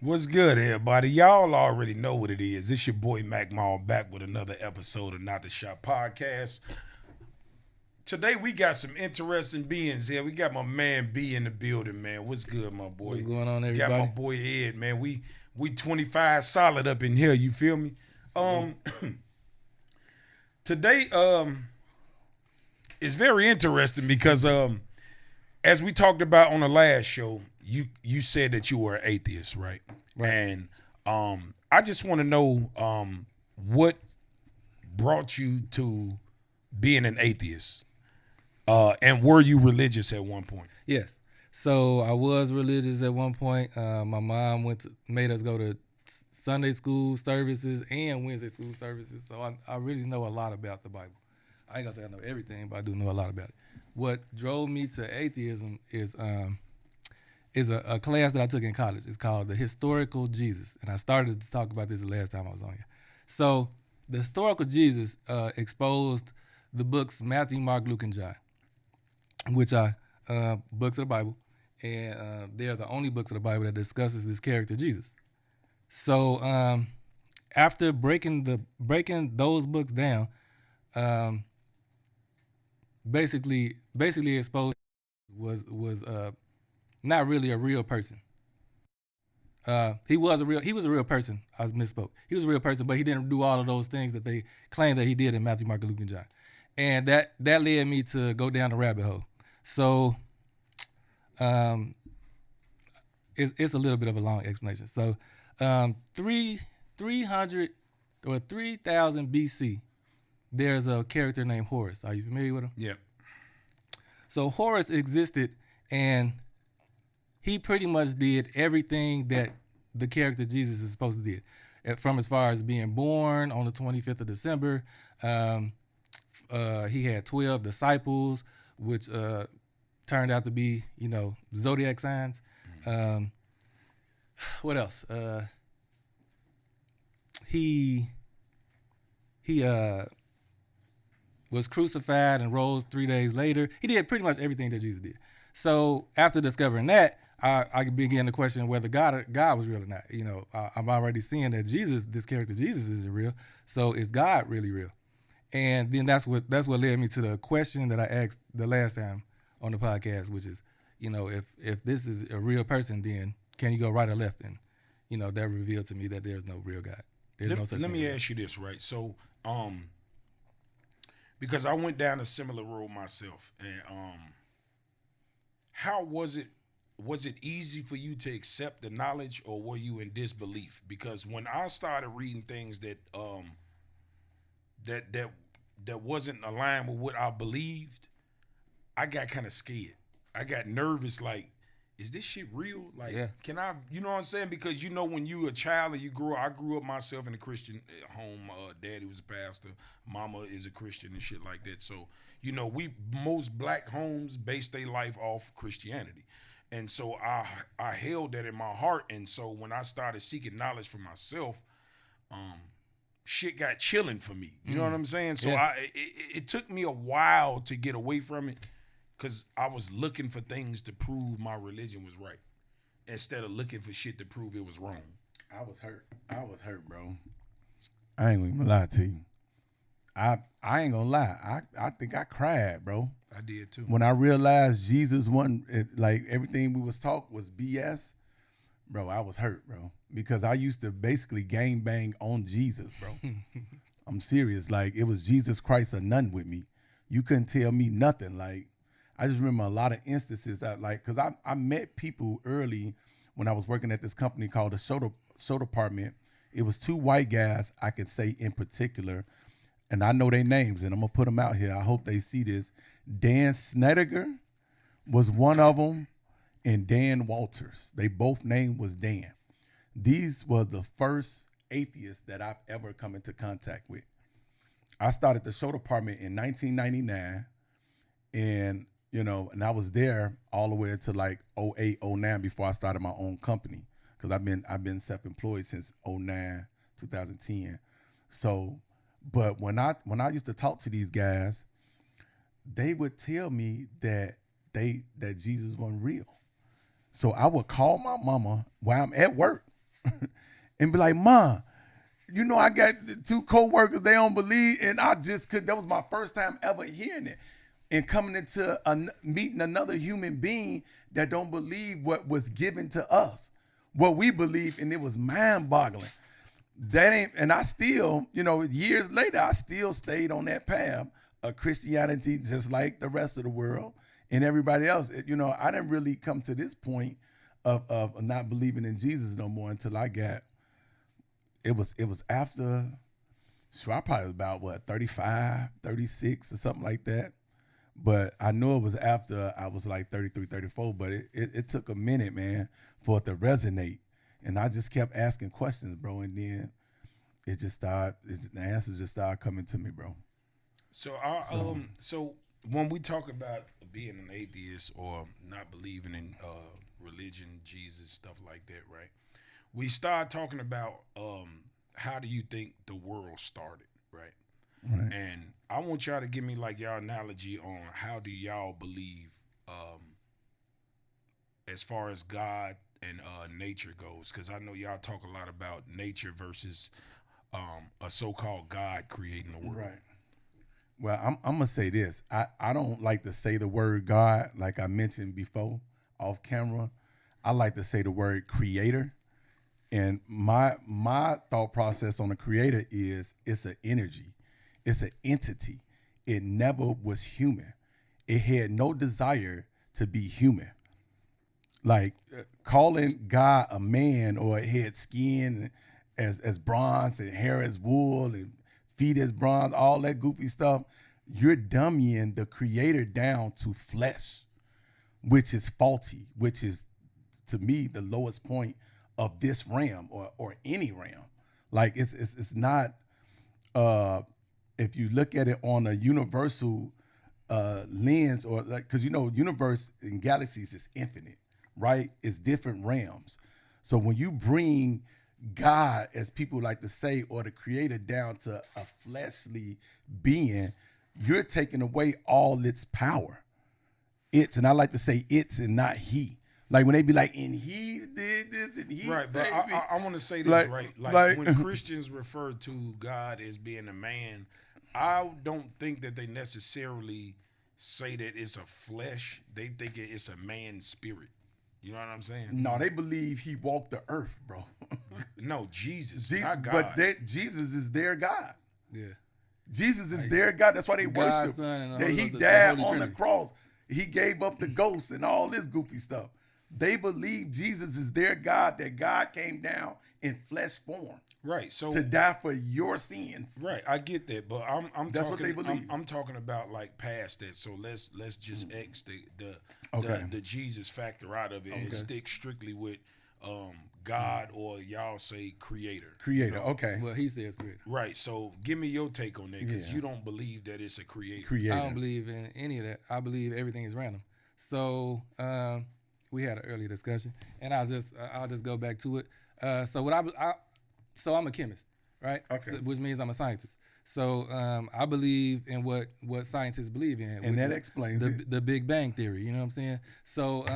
What's good, everybody? Y'all already know what it is. It's your boy Mac Mall back with another episode of Not the Shop Podcast. Today we got some interesting beings here. We got my man B in the building, man. What's good, my boy? What's going on, Got my everybody? boy Ed, man. We 25 solid up in here. You feel me? Today is very interesting because as we talked about on the last show, you said that you were an atheist, right? Right. And I just want to know what brought you to being an atheist, and were you religious at one point? Yes. So I was religious at one point. My mom made us go to Sunday school services and Wednesday school services. So I really know a lot about the Bible. I ain't gonna say I know everything, but I do know a lot about it. What drove me to atheism is a class that I took in college. It's called The Historical Jesus. And I started to talk about this the last time I was on here. So the Historical Jesus exposed the books Matthew, Mark, Luke, and John, which are books of the Bible. And they're the only books of the Bible that discusses this character, Jesus. So after breaking those books down, basically exposed was not really a real person. He was a real person. I misspoke. He was a real person, but he didn't do all of those things that they claimed that he did in Matthew, Mark, Luke, and John. And that led me to go down the rabbit hole. So it's a little bit of a long explanation. So 300 or 3000 BC, there's a character named Horus. Are you familiar with him? Yep. So Horus existed, and he pretty much did everything that the character Jesus is supposed to do. From as far as being born on the 25th of December, he had 12 disciples, which turned out to be, zodiac signs. What else? He was crucified and rose 3 days later. He did pretty much everything that Jesus did. So after discovering that, I began to question whether God was real or not. I'm already seeing that this character Jesus isn't real. So is God really real? And then that's what led me to the question that I asked the last time on the podcast, which is, if this is a real person, then can you go right or left? And that revealed to me that there's no real God. There's no such Let thing. me ask you this, right? So, because I went down a similar road myself, and how was it? Was it easy for you to accept the knowledge, or were you in disbelief? Because when I started reading things that that wasn't aligned with what I believed, I got kind of scared. I got nervous, like, is this shit real? Like, Yeah. can I, you know what I'm saying? Because when you a child and I grew up myself in a Christian home. Daddy was a pastor, mama is a Christian and shit like that. So, most black homes base their life off Christianity. And so I held that in my heart. And so when I started seeking knowledge for myself, shit got chilling for me. You know what I'm saying? So Yeah. it took me a while to get away from it, because I was looking for things to prove my religion was right, instead of looking for shit to prove it was wrong. I was hurt, bro. I ain't gonna lie to you. I ain't gonna lie. I think I cried, bro. I did too. When I realized Jesus wasn't, like, everything we was taught was BS, bro, I was hurt, bro. Because I used to basically gang bang on Jesus, bro. I'm serious. Like, it was Jesus Christ or none with me. You couldn't tell me nothing. Like, I just remember a lot of instances because I met people early when I was working at this company called the show department. It was two white guys I could say in particular, and I know their names, and I'm gonna put them out here. I hope they see this. Dan Snedeker was one of them, and Dan Walters. They both name was Dan. These were the first atheists that I've ever come into contact with. I started the show department in 1999, and and I was there all the way until like 08, 09 before I started my own company, because I've been self-employed since 09, 2010. So, but when I used to talk to these guys, they would tell me that Jesus wasn't real. So I would call my mama while I'm at work. and be like, "Ma, you know I got two co-workers, they don't believe," and I just could. That was my first time ever hearing it, and coming into meeting another human being that don't believe what was given to us, what we believe, and it was mind-boggling. That ain't, and I still, years later, I still stayed on that path of Christianity, just like the rest of the world and everybody else. I didn't really come to this point of not believing in Jesus no more until I got. It was after. I probably was about 35, 36 or something like that. But I know it was after I was like 33, 34. But it took a minute, man, for it to resonate. And I just kept asking questions, bro. And then the answers just started coming to me, bro. So when we talk about being an atheist or not believing in religion, Jesus, stuff like that, right? We start talking about how do you think the world started, right? Right. And I want y'all to give me like y'all analogy on how do y'all believe as far as God and nature goes, because I know y'all talk a lot about nature versus a so-called God creating the world. Right. Well, I'm gonna say this. I don't like to say the word God, like I mentioned before off camera. I like to say the word creator. And my thought process on the creator is it's an energy. It's an entity. It never was human. It had no desire to be human. Like calling God a man, or it had skin as bronze and hair as wool and feet as bronze, all that goofy stuff, you're dummying the creator down to flesh, which is faulty, which is, to me, the lowest point of this realm or any realm. Like it's not, if you look at it on a universal lens, or like, because universe and galaxies is infinite, right? It's different realms. So when you bring God, as people like to say, or the creator down to a fleshly being, you're taking away all its power. And I like to say it's and not he. Like when they be like, and he did this and he right, but I want to say this, right? Like when Christians refer to God as being a man, I don't think that they necessarily say that it's a flesh. They think it's a man's spirit. You know what I'm saying? No, they believe he walked the earth, bro. No, Jesus, not God. But Jesus is their God. Yeah. Jesus is their God. That's why they God, worship. Son, and That he the died Holy on the Trinity. cross. He gave up the ghost and all this goofy stuff. They believe Jesus is their God, that God came down in flesh form. Right. So to die for your sins. Right, I get that, but I'm That's talking, what they believe. I'm talking about like past that. So let's just X the Jesus factor out of it and stick strictly with God, or y'all say creator. Creator, okay. Well, he says creator. Right. So give me your take on that, because you don't believe that it's a creator. I don't believe in any of that. I believe everything is random. So we had an earlier discussion, and I'll just go back to it. So I'm a chemist, right? Okay. So, which means I'm a scientist. So I believe in what scientists believe in, and that explains the Big Bang Theory. You know what I'm saying? So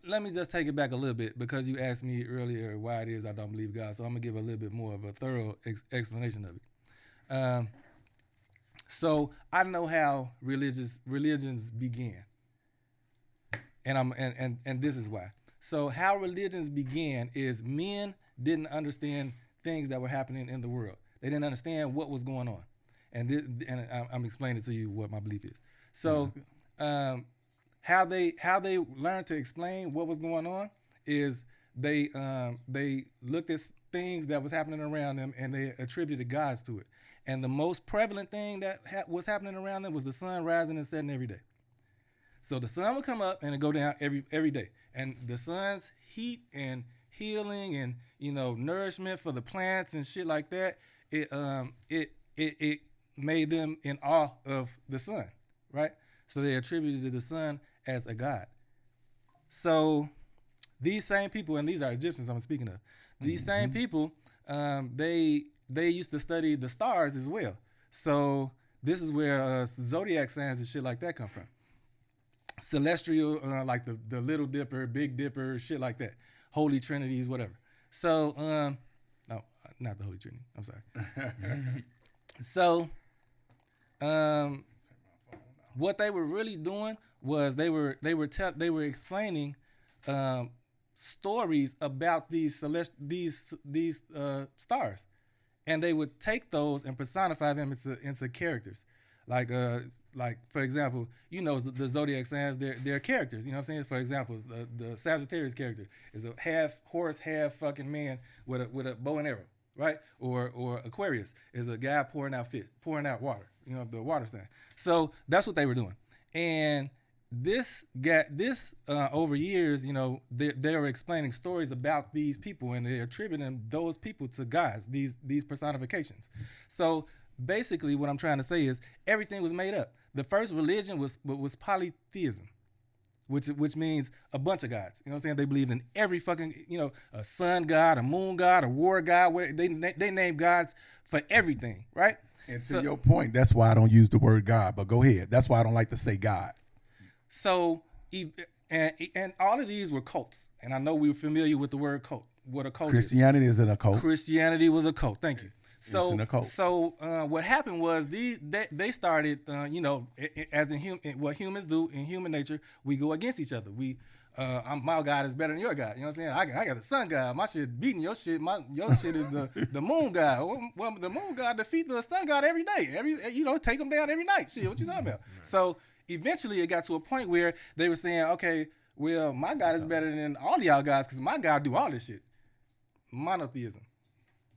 let me just take it back a little bit, because you asked me earlier why it is I don't believe God. So I'm gonna give a little bit more of a thorough explanation of it. So I know how religions began, and this is why. So how religions began is men didn't understand things that were happening in the world. They didn't understand what was going on, and I'm explaining to you what my belief is. So how they learned to explain what was going on is they looked at things that was happening around them, and they attributed gods to it. And the most prevalent thing that was happening around them was the sun rising and setting every day. So the sun would come up and it go down every day, and the sun's heat and healing and nourishment for the plants and shit like that, it made them in awe of the sun, right? So they attributed to the sun as a god. So these same people, and these are Egyptians I'm speaking of, these same people, they used to study the stars as well. So this is where zodiac signs and shit like that come from. Celestial, like the Little Dipper, Big Dipper, shit like that. Holy Trinities, whatever. So, no, not the Holy Trinity. I'm sorry. So, what they were really doing was they were explaining stories about these stars, and they would take those and personify them into characters, like for example, the zodiac signs, they're characters. You know what I'm saying? For example, the Sagittarius character is a half horse, half fucking man with a bow and arrow, right? Or Aquarius is a guy pouring out water. The water sign. So that's what they were doing, and this over years, they were explaining stories about these people, and they're attributing those people to gods, these personifications. So basically, what I'm trying to say is everything was made up. The first religion was polytheism, which means a bunch of gods. You know what I'm saying? They believed in every fucking, a sun god, a moon god, a war god. They name gods for everything, right? And to your point, that's why I don't use the word God. But go ahead. That's why I don't like to say God. So, and all of these were cults. And I know we were familiar with the word cult. What a cult Christianity is an occult. Christianity was a cult. Thank you. So, it's an occult. So what happened was they started, as in what humans do in human nature, we go against each other. My God is better than your God. You know what I'm saying? I got the sun God. My shit beating your shit. Your shit is the moon God. Well, the moon God defeat the sun God every day. Take them down every night. Shit, what you talking about? Right. So eventually it got to a point where they were saying, okay, well, my God is better than all y'all guys because my God do all this shit. Monotheism.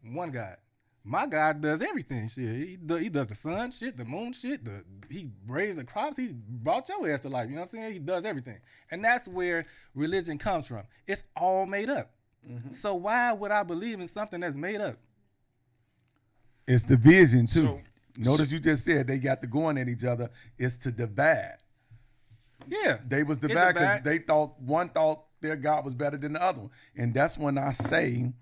One God. My God does everything. Shit, he does the sun shit, the moon shit. He raised the crops. He brought your ass to life. You know what I'm saying? He does everything, and that's where religion comes from. It's all made up. Mm-hmm. So why would I believe in something that's made up? It's division too. Notice you just said they got to going at each other. It's to divide. Yeah, they was divided because they thought their God was better than the other one, and that's when I say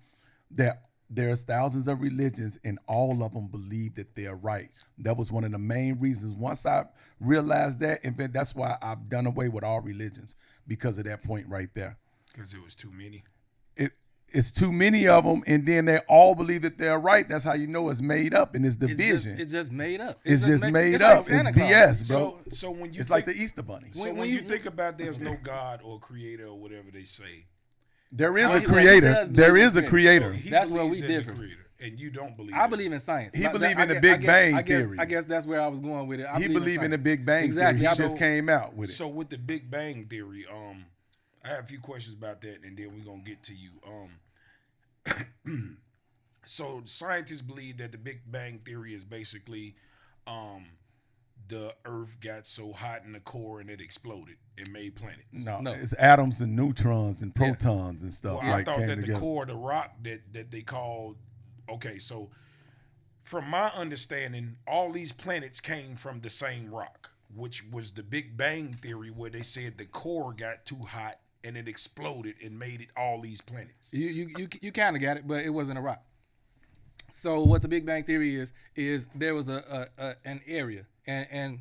that. There's thousands of religions, and all of them believe that they're right. That was one of the main reasons. Once I realized that, in fact, that's why I've done away with all religions, because of that point right there. Because it was too many. It's too many of them, and then they all believe that they're right. That's how you know it's made up, and it's division. It's just made up. It's just made up. It's BS, bro. So when you it's like the Easter Bunny. So when you think about there's no God or creator or whatever they say, there is a creator. There is a creator. So that's where we differ. And you don't believe I believe in science. He believes in the Big Bang theory. I guess that's where I was going with it. He believes in the Big Bang theory. He just came out with it. So with the Big Bang theory, I have a few questions about that, and then we're going to get to you. So scientists believe that the Big Bang theory is basically the Earth got so hot in the core and it exploded and made planets. No, it's atoms and neutrons and protons and stuff. Well, I thought that the core, the rock that they called. Okay, so from my understanding, all these planets came from the same rock, which was the Big Bang theory, where they said the core got too hot and it exploded and made it all these planets. You kind of got it, but it wasn't a rock. So what the Big Bang theory is there was an area, and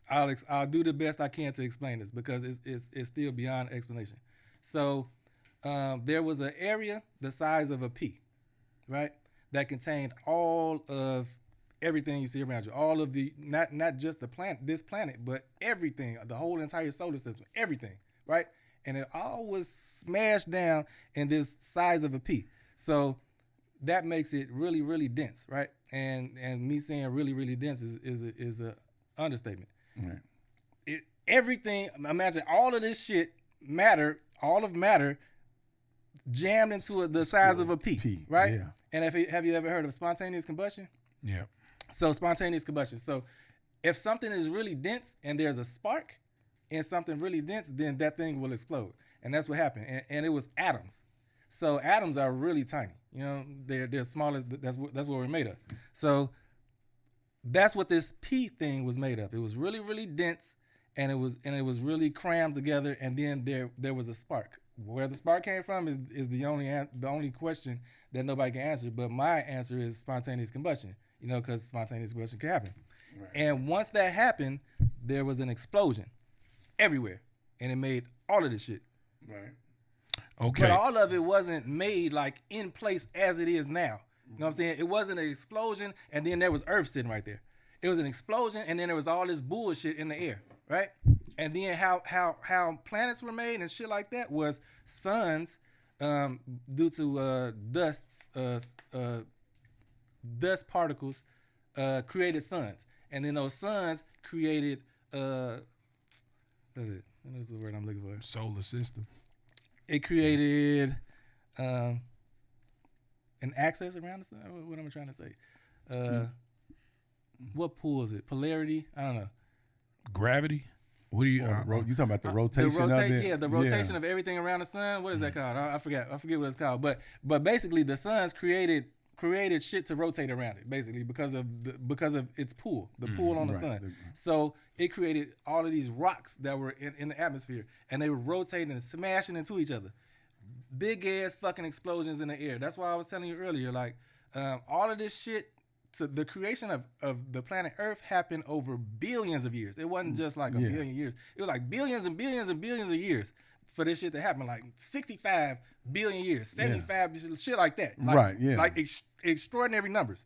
I'll do the best I can to explain this because it's still beyond explanation. So there was an area the size of a pea, right, that contained all of everything you see around you, all of the not just this planet, but everything, the whole entire solar system, everything, right, and it all was smashed down in this size of a pea. So that makes it really, really dense, right? And me saying really, really dense is a understatement. Right. Everything. Imagine all of this shit, all of matter, jammed into the size of a pea, right? Yeah. And have you ever heard of spontaneous combustion? Yeah. So spontaneous combustion. So if something is really dense and there's a spark in something really dense, then that thing will explode, and that's what happened. And it was atoms. So atoms are really tiny. You know, they're small. That's what we're made of. So that's what this pea thing was made of. It was really, really dense, and it was really crammed together. And then there was a spark. Where the spark came from is the only question that nobody can answer. But my answer is spontaneous combustion. You know, because spontaneous combustion can happen. Right. And once that happened, there was an explosion everywhere, and it made all of this shit. Right. Okay. But all of it wasn't made like in place as it is now. You know what I'm saying? It wasn't an explosion and then there was Earth sitting right there. It was an explosion and then there was all this bullshit in the air, right? And then how planets were made and shit like that was suns, due to dust particles, created suns, and then those suns created what is the word I'm looking for? Solar system. It created an axis around the sun. What am I trying to say? What pulls it? Polarity? I don't know. Gravity. What do you? You talking about the rotation of it? Yeah, the rotation of everything around the sun. What is that called? I forget what it's called. But basically, the suns created shit to rotate around it, basically because of its pull, the pull on the sun. So it created all of these rocks that were in the atmosphere, and they were rotating and smashing into each other. Big ass fucking explosions in the air. That's why I was telling you earlier, like all of this shit. So the creation of the planet Earth happened over billions of years. It wasn't just like a billion years. It was like billions and billions and billions of years for this shit to happen. Like 65 billion years, 75 shit like that. Like, like extraordinary numbers.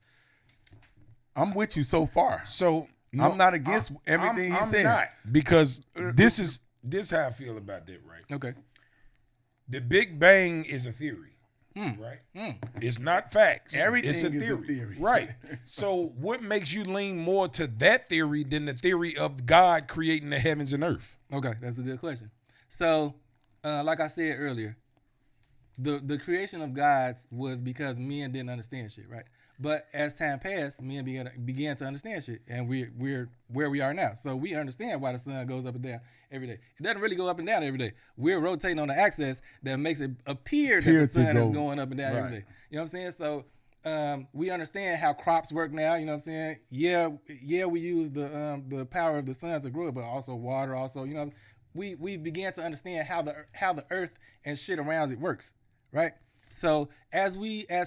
I'm with you so far. So no, I'm not against everything he said. Not, because this how I feel about that, right? Okay. The Big Bang is a theory. Right? It's not facts. Everything it's a theory. Right. So what makes you lean more to that theory than the theory of God creating the heavens and earth? Okay, that's a good question. So, like I said earlier, the creation of gods was because men didn't understand shit, right? But as time passed, men began to understand shit, and we're where we are now. So we understand why the sun goes up and down every day. It doesn't really go up and down every day. We're rotating on the axis that makes it appear that the sun is going up and down every day. You know what I'm saying? So we understand how crops work now. You know what I'm saying? Yeah, we use the power of the sun to grow it, but also water. Also, you know, we began to understand how the earth and shit around it works, right? So as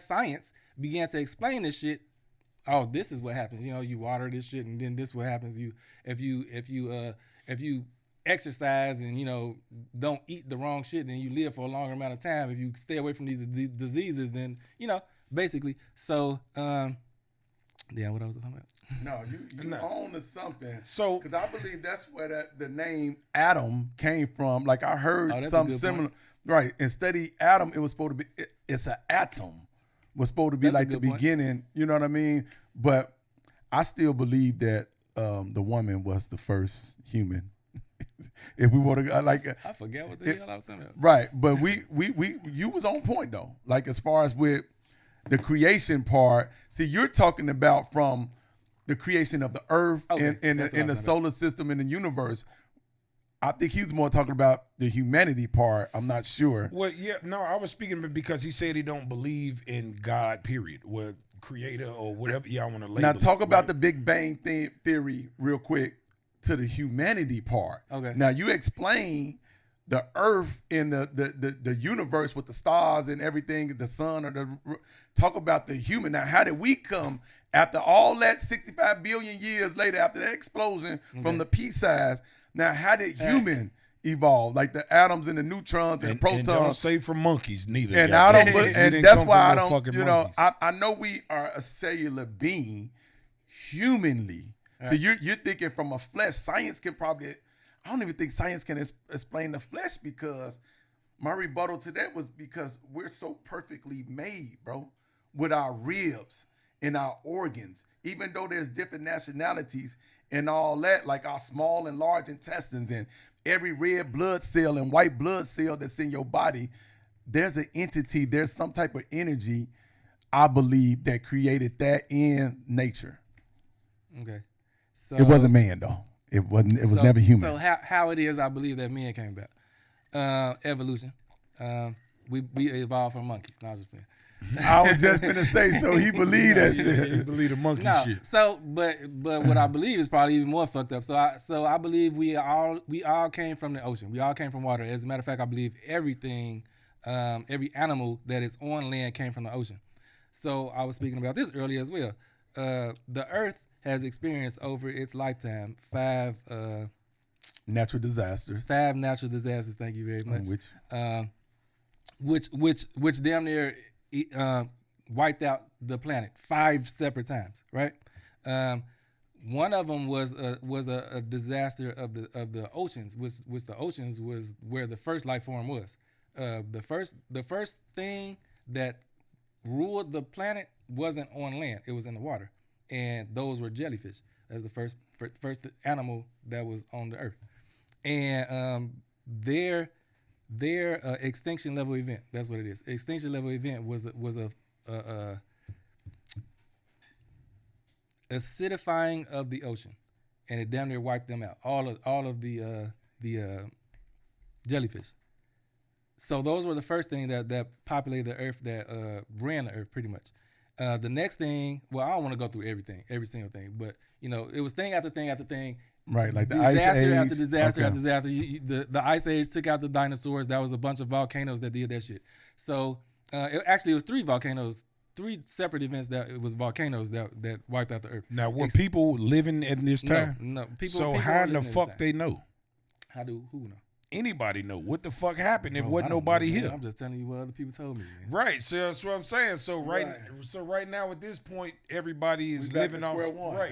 science began to explain this shit, oh, this is what happens. You know, you water this shit, and then this what happens. If you exercise and, you know, don't eat the wrong shit, then you live for a longer amount of time. If you stay away from these diseases, then, you know, basically. So, what I was talking about? No, you own to something. So, because I believe that's where the name Adam came from. Like I heard something similar. Point. Right. And study Adam, it was supposed to be. It's an atom. Was supposed to be like the beginning. You know what I mean? But I still believe that the woman was the first human. If we want to I forget what the hell I was talking about. Right, but we you was on point though. Like as far as with the creation part, see, you're talking about from the creation of the earth in the solar system in the universe. I think he was more talking about the humanity part. I'm not sure. Well, yeah, no, I was speaking because he said he don't believe in God, period. Well, creator or whatever y'all want to label. Now talk about the Big Bang theory real quick to the humanity part. Okay. Now you explain the earth and the universe with the stars and everything, the sun, talk about the human. Now, how did we come after all that 65 billion years later, after that explosion from the pea size? Now, how did human evolve? Like the atoms and the neutrons and the protons. And don't say from monkeys neither. And I don't. And that's why I don't. You know, I know we are a cellular being, humanly. So you're thinking from a flesh. Science can probably. I don't even think science can explain the flesh, because my rebuttal to that was because we're so perfectly made, bro, with our ribs and our organs. Even though there's different nationalities and all that, like our small and large intestines and every red blood cell and white blood cell that's in your body, there's an entity, there's some type of energy, I believe, that created that in nature. Okay. So it wasn't man though. It was never human. So how it is, I believe that men came about. Evolution. We evolved from monkeys. No, I was just playing. I was just gonna say, so he believed that shit. He believed the monkey shit. So, but what I believe is probably even more fucked up. So I believe we all came from the ocean. We all came from water. As a matter of fact, I believe everything, every animal that is on land came from the ocean. So I was speaking about this earlier as well. The Earth has experienced over its lifetime 5 natural disasters. 5 natural disasters. Thank you very much. Which which damn near wiped out the planet 5 separate times, right? One of them was a disaster of the oceans, which the oceans was where the first life form was. The first thing that ruled the planet wasn't on land; it was in the water, and those were jellyfish. That's the first animal that was on the earth, and their extinction level event. That's what it is. Extinction level event was a acidifying of the ocean, and it damn near wiped them out. All of the jellyfish. So those were the first thing that populated the earth, that ran the earth pretty much. The next thing, well, I don't want to go through every single thing, but it was thing after thing after thing. Right, like the ice age. After disaster after disaster. The ice age took out the dinosaurs. That was a bunch of volcanoes that did that shit. So it was 3 volcanoes, 3 separate events that it was volcanoes that wiped out the earth. Now, were people living in this time? No. So how in the fuck they know? Who know? Anybody know what the fuck happened if wasn't I don't nobody know, here? I'm just telling you what other people told me, man. Right, so that's what I'm saying. So right now at this point, everybody is living off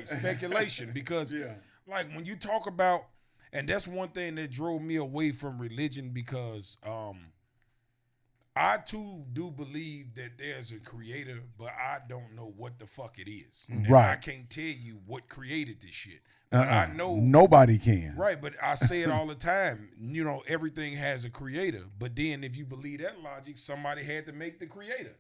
speculation because like when you talk about, and that's one thing that drove me away from religion, because I too do believe that there's a creator, but I don't know what the fuck it is. And I can't tell you what created this shit. But I know nobody can. Right, but I say it all the time. Everything has a creator. But then if you believe that logic, somebody had to make the creator.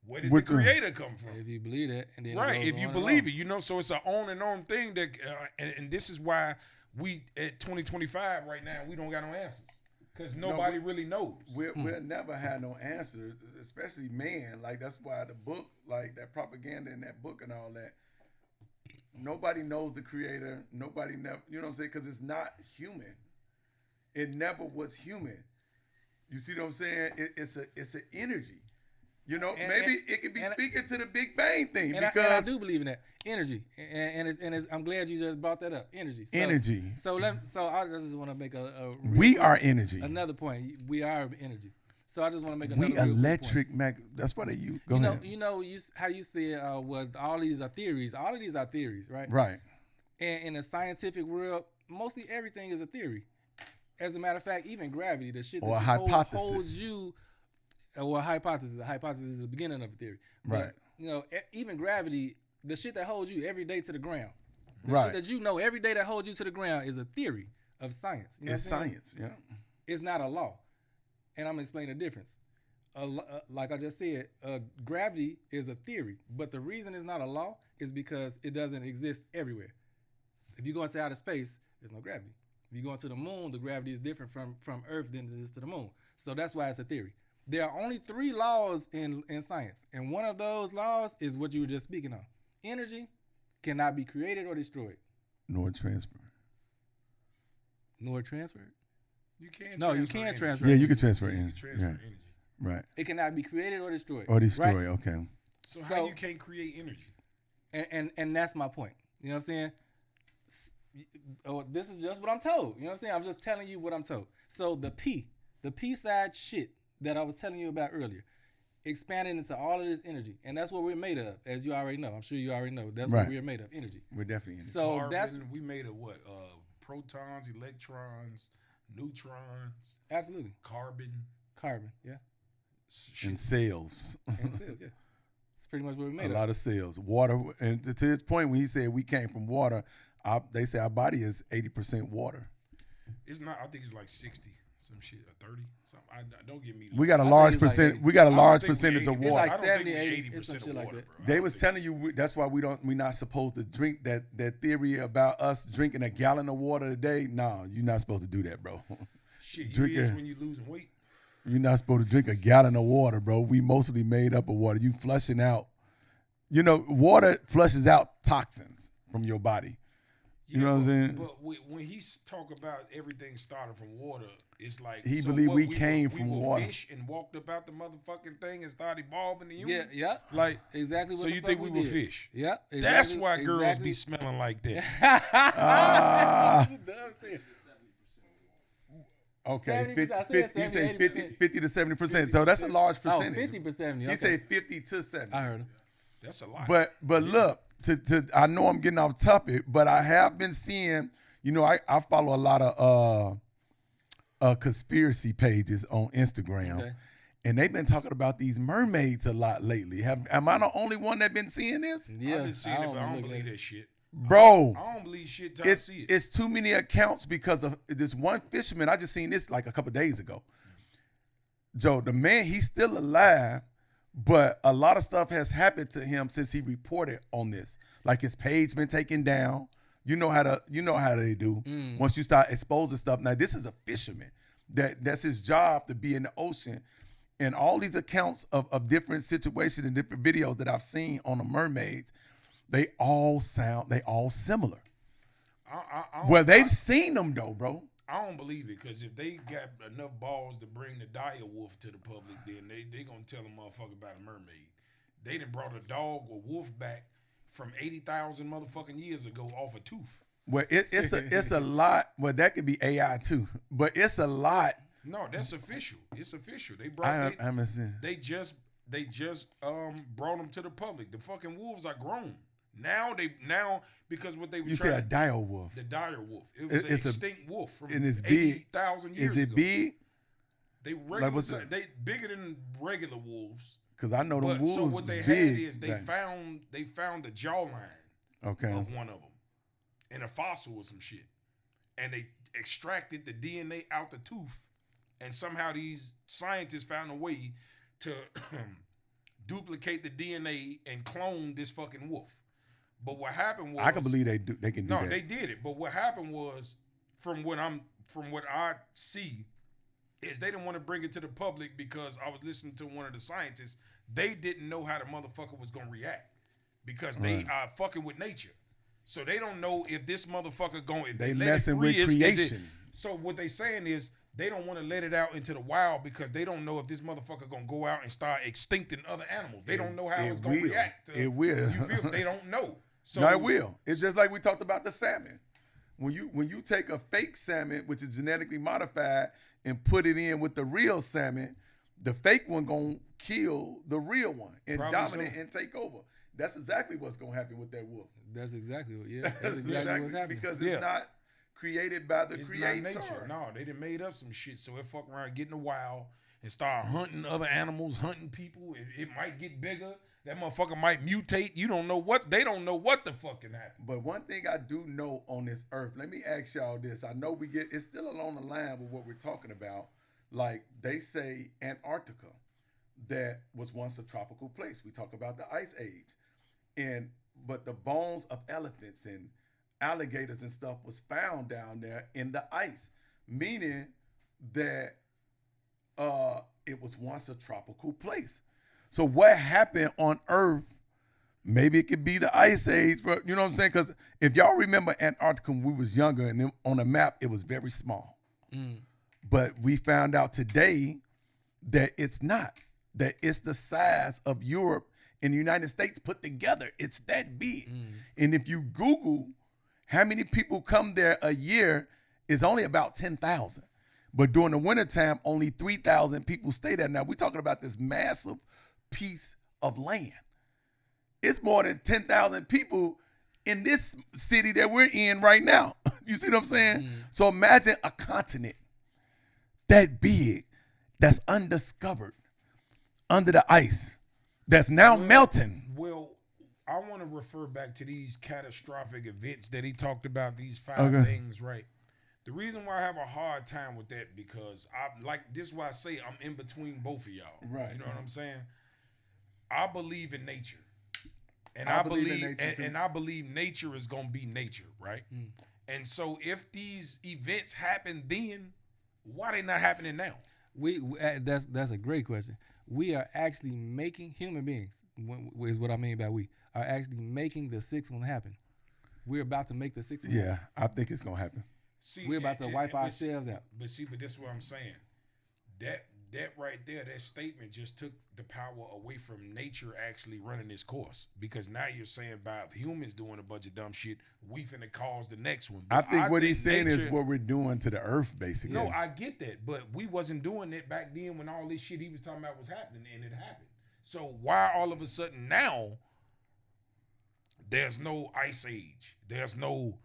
Where did the creator come from? If you believe that, and then if you believe it, so it's an on and on thing that, and this is why we at 2025 right now we don't got no answers. Because nobody really knows. We'll never have no answers, especially man. Like, that's why the book, like that propaganda in that book and all that, nobody knows the creator. Nobody never, you know what I'm saying? Because it's not human. It never was human. You see what I'm saying? It's an energy. Maybe it could be speaking to the Big Bang thing. And I do believe in that. Energy. And I'm glad you just brought that up. Energy. Energy. So I just want to make we are energy. Another point. We are energy. So I just want to make another We electric that's what you go ahead. How you said all these are theories. All of these are theories, right? Right. And in the scientific world, mostly everything is a theory. As a matter of fact, even gravity, the shit that holds you. Well, a hypothesis. A hypothesis is the beginning of a theory. Right. But, even gravity, the shit that holds you every day to the ground. The right. shit that every day that holds you to the ground is a theory of science. It's science, yeah. It's not a law. And I'm going to explain the difference. Like I just said, gravity is a theory. But the reason it's not a law is because it doesn't exist everywhere. If you go into outer space, there's no gravity. If you go into the moon, the gravity is different from Earth than it is to the moon. So that's why it's a theory. There are only 3 laws in science, and one of those laws is what you were just speaking on. Energy cannot be created or destroyed. Nor transferred. Nor transferred? You can't. No, you can't transfer. Yeah, you can transfer energy. Energy. Right. It cannot be created or destroyed. Right? Okay. So how you can't create energy? And that's my point. You know what I'm saying? This is just what I'm told. You know what I'm saying? I'm just telling you what I'm told. So the P side shit that I was telling you about earlier, expanding into all of this energy, and that's what we're made of, as you already know. I'm sure you already know. That's what we're made of, energy. We're definitely energy. So Carbon, we made of what? Protons, electrons, neutrons. Absolutely. Carbon, yeah. And cells. Yeah. It's pretty much what we're made of. A lot of cells. Water, and to his point when he said we came from water, they say our body is 80% water. It's not. I think it's like 60. Some shit, 30, something. Don't give me. We got a large percent. We got a large percentage of water. It's like 70, 80%, some shit like that. They was telling you that's why we're not supposed to drink that theory about us drinking a gallon of water a day. No, you're not supposed to do that, bro. Shit, you is when you're losing weight. You're not supposed to drink a gallon of water, bro. We mostly made up of water. You flushing out. Water flushes out toxins from your body. You know what I'm saying? But when he talk about everything started from water, it's like he believed we came from water. Fish and walked about the motherfucking thing and started evolving the humans. Yeah. Like exactly. So you think we were fish? Yeah. Exactly, that's why girls be smelling like that. Okay, 70%. I 50, said 70, he said 50, 80%. 50 to 70%. So that's a large Oh, percentage. 50%. He Okay. said 50 to 70. I heard him. That's a lot. But look, to I know I'm getting off topic, but I have been seeing, you know, I follow a lot of conspiracy pages on Instagram. Okay. And they've been talking about these mermaids a lot lately. Am I the only one that been seeing this? Yeah. I've been seeing it, but I don't believe that shit. Bro, I don't believe shit till I see it. It's too many accounts because of this one fisherman. I just seen this like a couple days ago. Joe, the man, he's still alive, but a lot of stuff has happened to him since he reported on this. Like his page been taken down. You know how they do. Once you start exposing stuff. Now this is a fisherman. That's his job, to be in the ocean. And all these accounts of different situations and different videos that I've seen on the mermaids, they all similar. Well, they've seen them though, bro. I don't believe it, because if they got enough balls to bring the dire wolf to the public, then they gonna tell a motherfucker about a mermaid. They done brought a dog or wolf back from 80,000 motherfucking years ago off a tooth. Well, it's a lot. Well, that could be AI too, but it's a lot. No, that's official. It's official. They brought. They just brought them to the public. The fucking wolves are grown now. Because what they were you trying. You said a dire wolf. The dire wolf. It was an extinct wolf from 80,000 years ago. Is it big? They regular. They bigger than regular wolves. Because I know the wolves. So what they had is they found the jawline. Okay. Of one of them, in a fossil or some shit, and they extracted the DNA out the tooth. And somehow these scientists found a way to duplicate the DNA and clone this fucking wolf. But what happened was, I can believe they can do that. No, they did it. But what happened was, from what I see, is they didn't want to bring it to the public because I was listening to one of the scientists. They didn't know how the motherfucker was gonna react because they are fucking with nature. So they don't know if this motherfucker going. They messing with creation. So what they saying is, they don't want to let it out into the wild because they don't know if this motherfucker gonna go out and start extincting other animals. They don't know how it's gonna react. It will. You feel? They don't know. So no, it will. It's just like we talked about the salmon. When you take a fake salmon, which is genetically modified, and put it in with the real salmon, the fake one gonna kill the real one and dominate and take over. That's exactly what's gonna happen with that wolf. That's exactly what's happening. Because it's not created by the creator. Not nature. No, they done made up some shit. So it fuck around, get in the wild, and start hunting other animals, hunting people. It might get bigger. That motherfucker might mutate. You don't know what. They don't know what the fucking happened. But one thing I do know on this earth, let me ask y'all this. I know it's still along the line with what we're talking about. Like they say Antarctica, that was once a tropical place. We talk about the ice age. But the bones of elephants and alligators and stuff was found down there in the ice, meaning that it was once a tropical place. So what happened on Earth, maybe it could be the ice age, but you know what I'm saying? Because if y'all remember Antarctica when we was younger, and on a map, it was very small. But we found out today that it's not, that it's the size of Europe and the United States put together. It's that big. And if you Google how many people come there a year, is only about 10,000. But during the wintertime, only 3,000 people stay there. Now, we're talking about this massive piece of land. It's more than 10,000 people in this city that we're in right now. You see what I'm saying? So imagine a continent that big, that's undiscovered, under the ice, that's now melting. Well, I want to refer back to these catastrophic events that he talked about, these 5 things, right? The reason why I have a hard time with that, because this is why I say I'm in between both of y'all. Right. You know what I'm saying? I believe in nature. And I believe nature is gonna be nature, right? And so if these events happen then, why they not happening now? That's a great question. We are actually making human beings, is what I mean by we, are actually making the 6th one happen. We're about to make the 6th one happen. Yeah, I think it's gonna happen. We're about to wipe ourselves out. But this is what I'm saying. that right there, that statement just took the power away from nature actually running its course. Because now you're saying about humans doing a bunch of dumb shit, we finna cause the next one. I But think what he's saying is nature- what we're doing to the earth, basically. No, I get that, but we wasn't doing that back then when all this shit he was talking about was happening, and it happened. So why all of a sudden now there's no ice age, there's no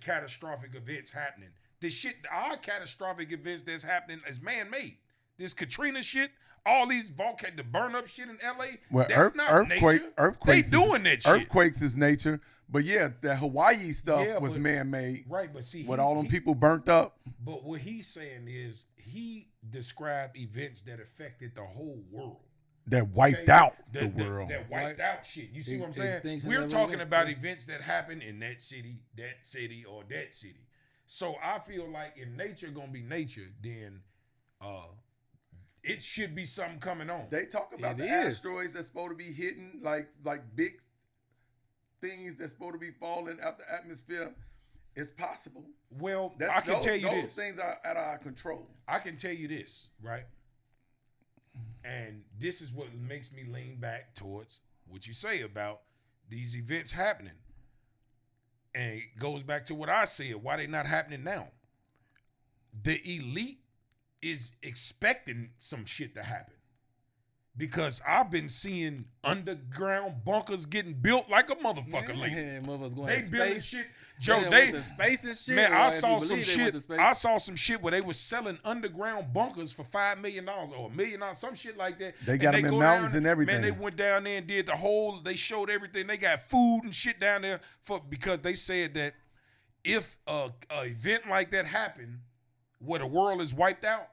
catastrophic events happening? The shit, our catastrophic events that's happening is man-made. This Katrina shit, all these the burn up shit in LA. Well, that's not nature. earthquakes. They doing that shit. Earthquakes is nature, but yeah, the Hawaii stuff was man-made. Right, but see, with all them people burnt up. But what he's saying is he described events that affected the whole world. That wiped out the world. That wiped out shit. You see what I'm saying? Extinction We're of talking events, about yeah. events that happen in that city, or that city. So I feel like if nature gonna be nature, then it should be something coming on. They talk about the asteroids that's supposed to be hitting, like big things that's supposed to be falling out the atmosphere. It's possible. Well, I can tell you those this. things are out of our control. I can tell you this, right? And this is what makes me lean back towards what you say about these events happening. And it goes back to what I said, why they not happening now. The elite is expecting some shit to happen. Because I've been seeing underground bunkers getting built like a motherfucker lately. Motherfuckers going They to building space. shit. Joe, Man, they went to space and shit. man, or I if you saw believe some they shit. went to space. I saw some shit where they was selling underground bunkers for $5 million or $1 million, some shit like that. They got them in mountains and everything. Man, they went down there and did the whole. They showed everything. They got food and shit down there because they said that if a event like that happened, where the world is wiped out,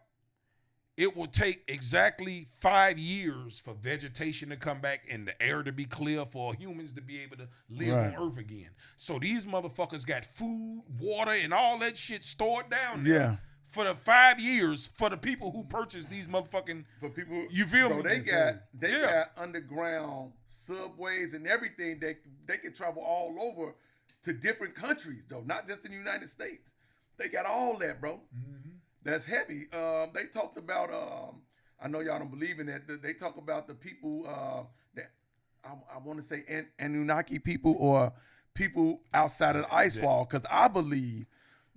it will take exactly 5 years for vegetation to come back and the air to be clear for humans to be able to live on Earth again. So these motherfuckers got food, water, and all that shit stored down there for the 5 years for the people who purchased these motherfucking. For people, you feel me? They got underground subways and everything. They can travel all over to different countries though, not just in the United States. They got all that, bro. Mm-hmm. That's heavy. They talked about, I know y'all don't believe in that. They talk about the people that I want to say Anunnaki people or people outside of the ice wall. Because I believe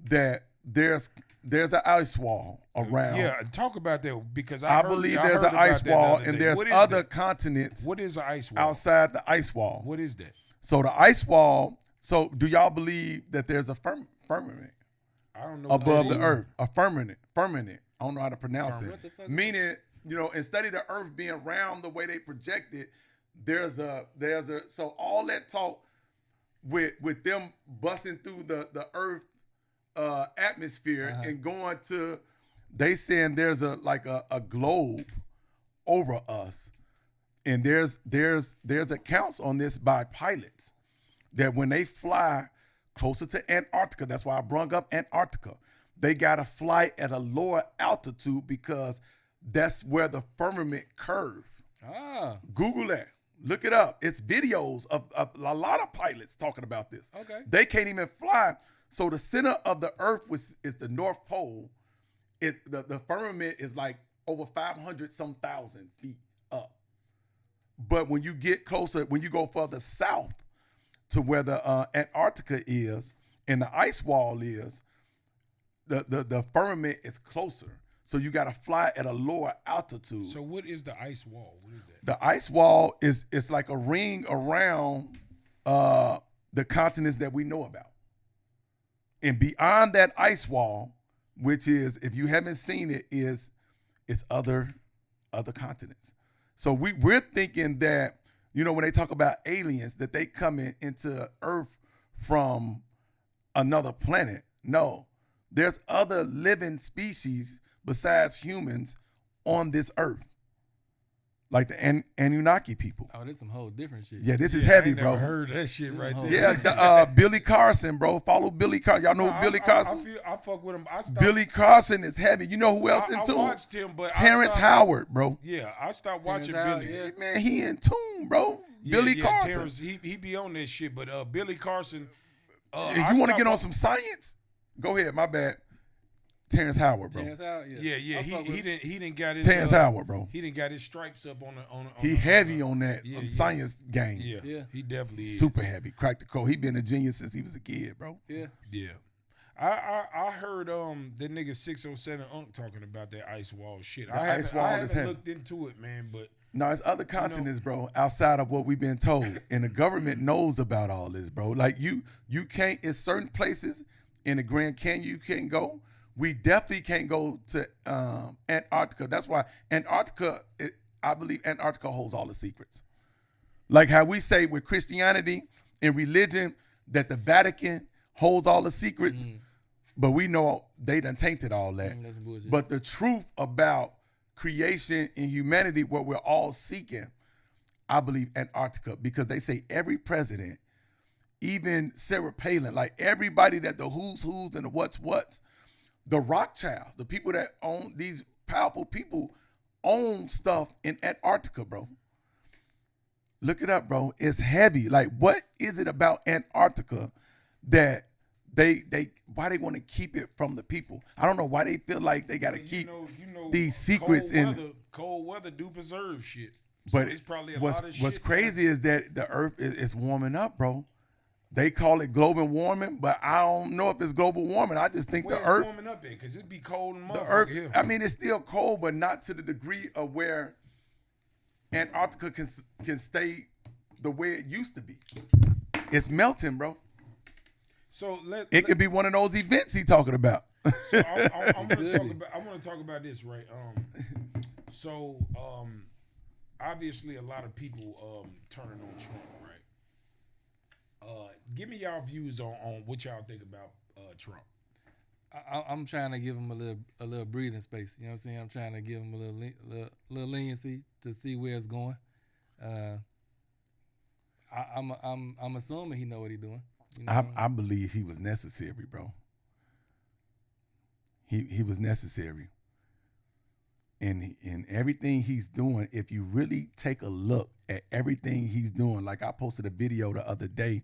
that there's an ice wall around. Yeah, talk about that because I believe there's an ice wall and there's other continents. What is an ice wall? Outside the ice wall. What is that? So the ice wall, so do y'all believe that there's a firmament? I don't know. Above the earth, a firmament. I don't know how to pronounce it. What the fuck? Meaning, instead of the earth being round the way they project it, there's a so all that talk with them busting through the earth atmosphere and going to, they saying there's a globe over us, and there's accounts on this by pilots that when they fly closer to Antarctica, that's why I brung up Antarctica, they got to fly at a lower altitude because that's where the firmament curve. Google that. Look it up. It's videos of a lot of pilots talking about this. Okay. They can't even fly. So the center of the earth is the North Pole. The firmament is like over 500,000 feet up. But when you get closer, when you go further south, to where the Antarctica is and the ice wall is, the firmament is closer. So you got to fly at a lower altitude. So what is the ice wall? What is that? The ice wall is like a ring around the continents that we know about. And beyond that ice wall, which is, if you haven't seen it, it's other continents. So we're thinking that, when they talk about aliens, that they coming into Earth from another planet. No, there's other living species besides humans on this Earth, like the Anunnaki people. Oh, this some whole different shit. Yeah, this is heavy, bro. I heard that shit right there. Yeah, Billy Carson, bro. Follow Billy Carson. Y'all know who Billy Carson? I fuck with him. Billy Carson is heavy. You know who else in tune? I watched him, but Terrence Howard, bro. Yeah, I stopped watching Terrence Billy. Howard, Yeah, man, he in tune, bro. Billy Carson. Terrence, he be on that shit, but Billy Carson. If you want to get on some science, go ahead. My bad. Terence Howard, bro. Terrence Howard, Yeah. He didn't got his Terrence Howard, bro. He didn't got his stripes up on the. He heavy on that science game. Yeah, he definitely is. Super heavy. Cracked the code. He been a genius since he was a kid, bro. Yeah. I heard that nigga 607 Unk talking about that ice wall shit. The ice wall I is haven't heavy. looked into it, man, but No, it's other continents, bro, outside of what we've been told. And the government knows about all this, bro. Like you can't, in certain places in the Grand Canyon you can't go. We definitely can't go to Antarctica. That's why Antarctica, I believe Antarctica holds all the secrets. Like how we say with Christianity and religion that the Vatican holds all the secrets, but we know they done tainted all that. That's bullshit. But the truth about creation and humanity, what we're all seeking, I believe Antarctica, because they say every president, even Sarah Palin, like everybody that the who's and the what's, the Rothschilds, the people that own these powerful people own stuff in Antarctica, bro. Look it up, bro. It's heavy. Like, what is it about Antarctica that why they want to keep it from the people? I don't know why they feel like they got to keep these secrets in. Cold weather do preserve shit. But so it's probably what's crazy is that the earth is warming up, bro. They call it global warming, but I don't know if it's global warming. I just think Where's the earth warming up because it'd be cold and the earth. Here. I mean, it's still cold, but not to the degree of where Antarctica can stay the way it used to be. It's melting, bro. So it could be one of those events he's talking about. So I want to talk about this, right? Obviously a lot of people turning on Trump, right? Give me y'all views on what y'all think about Trump. I'm trying to give him a little breathing space. You know what I'm saying? I'm trying to give him a little leniency to see where it's going. I'm assuming he know what he's doing. You know? I believe he was necessary, bro. He was necessary. And everything he's doing, if you really take a look at everything he's doing, like I posted a video the other day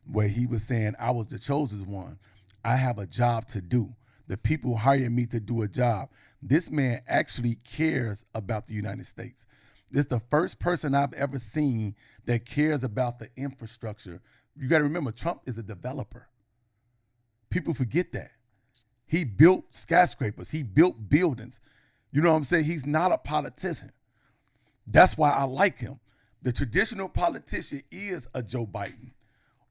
where he was saying, I was the chosen one. I have a job to do. The people hired me to do a job. This man actually cares about the United States. This is the first person I've ever seen that cares about the infrastructure. You got to remember, Trump is a developer. People forget that. He built skyscrapers. He built buildings. You know what I'm saying? He's not a politician. That's why I like him. The traditional politician is a Joe Biden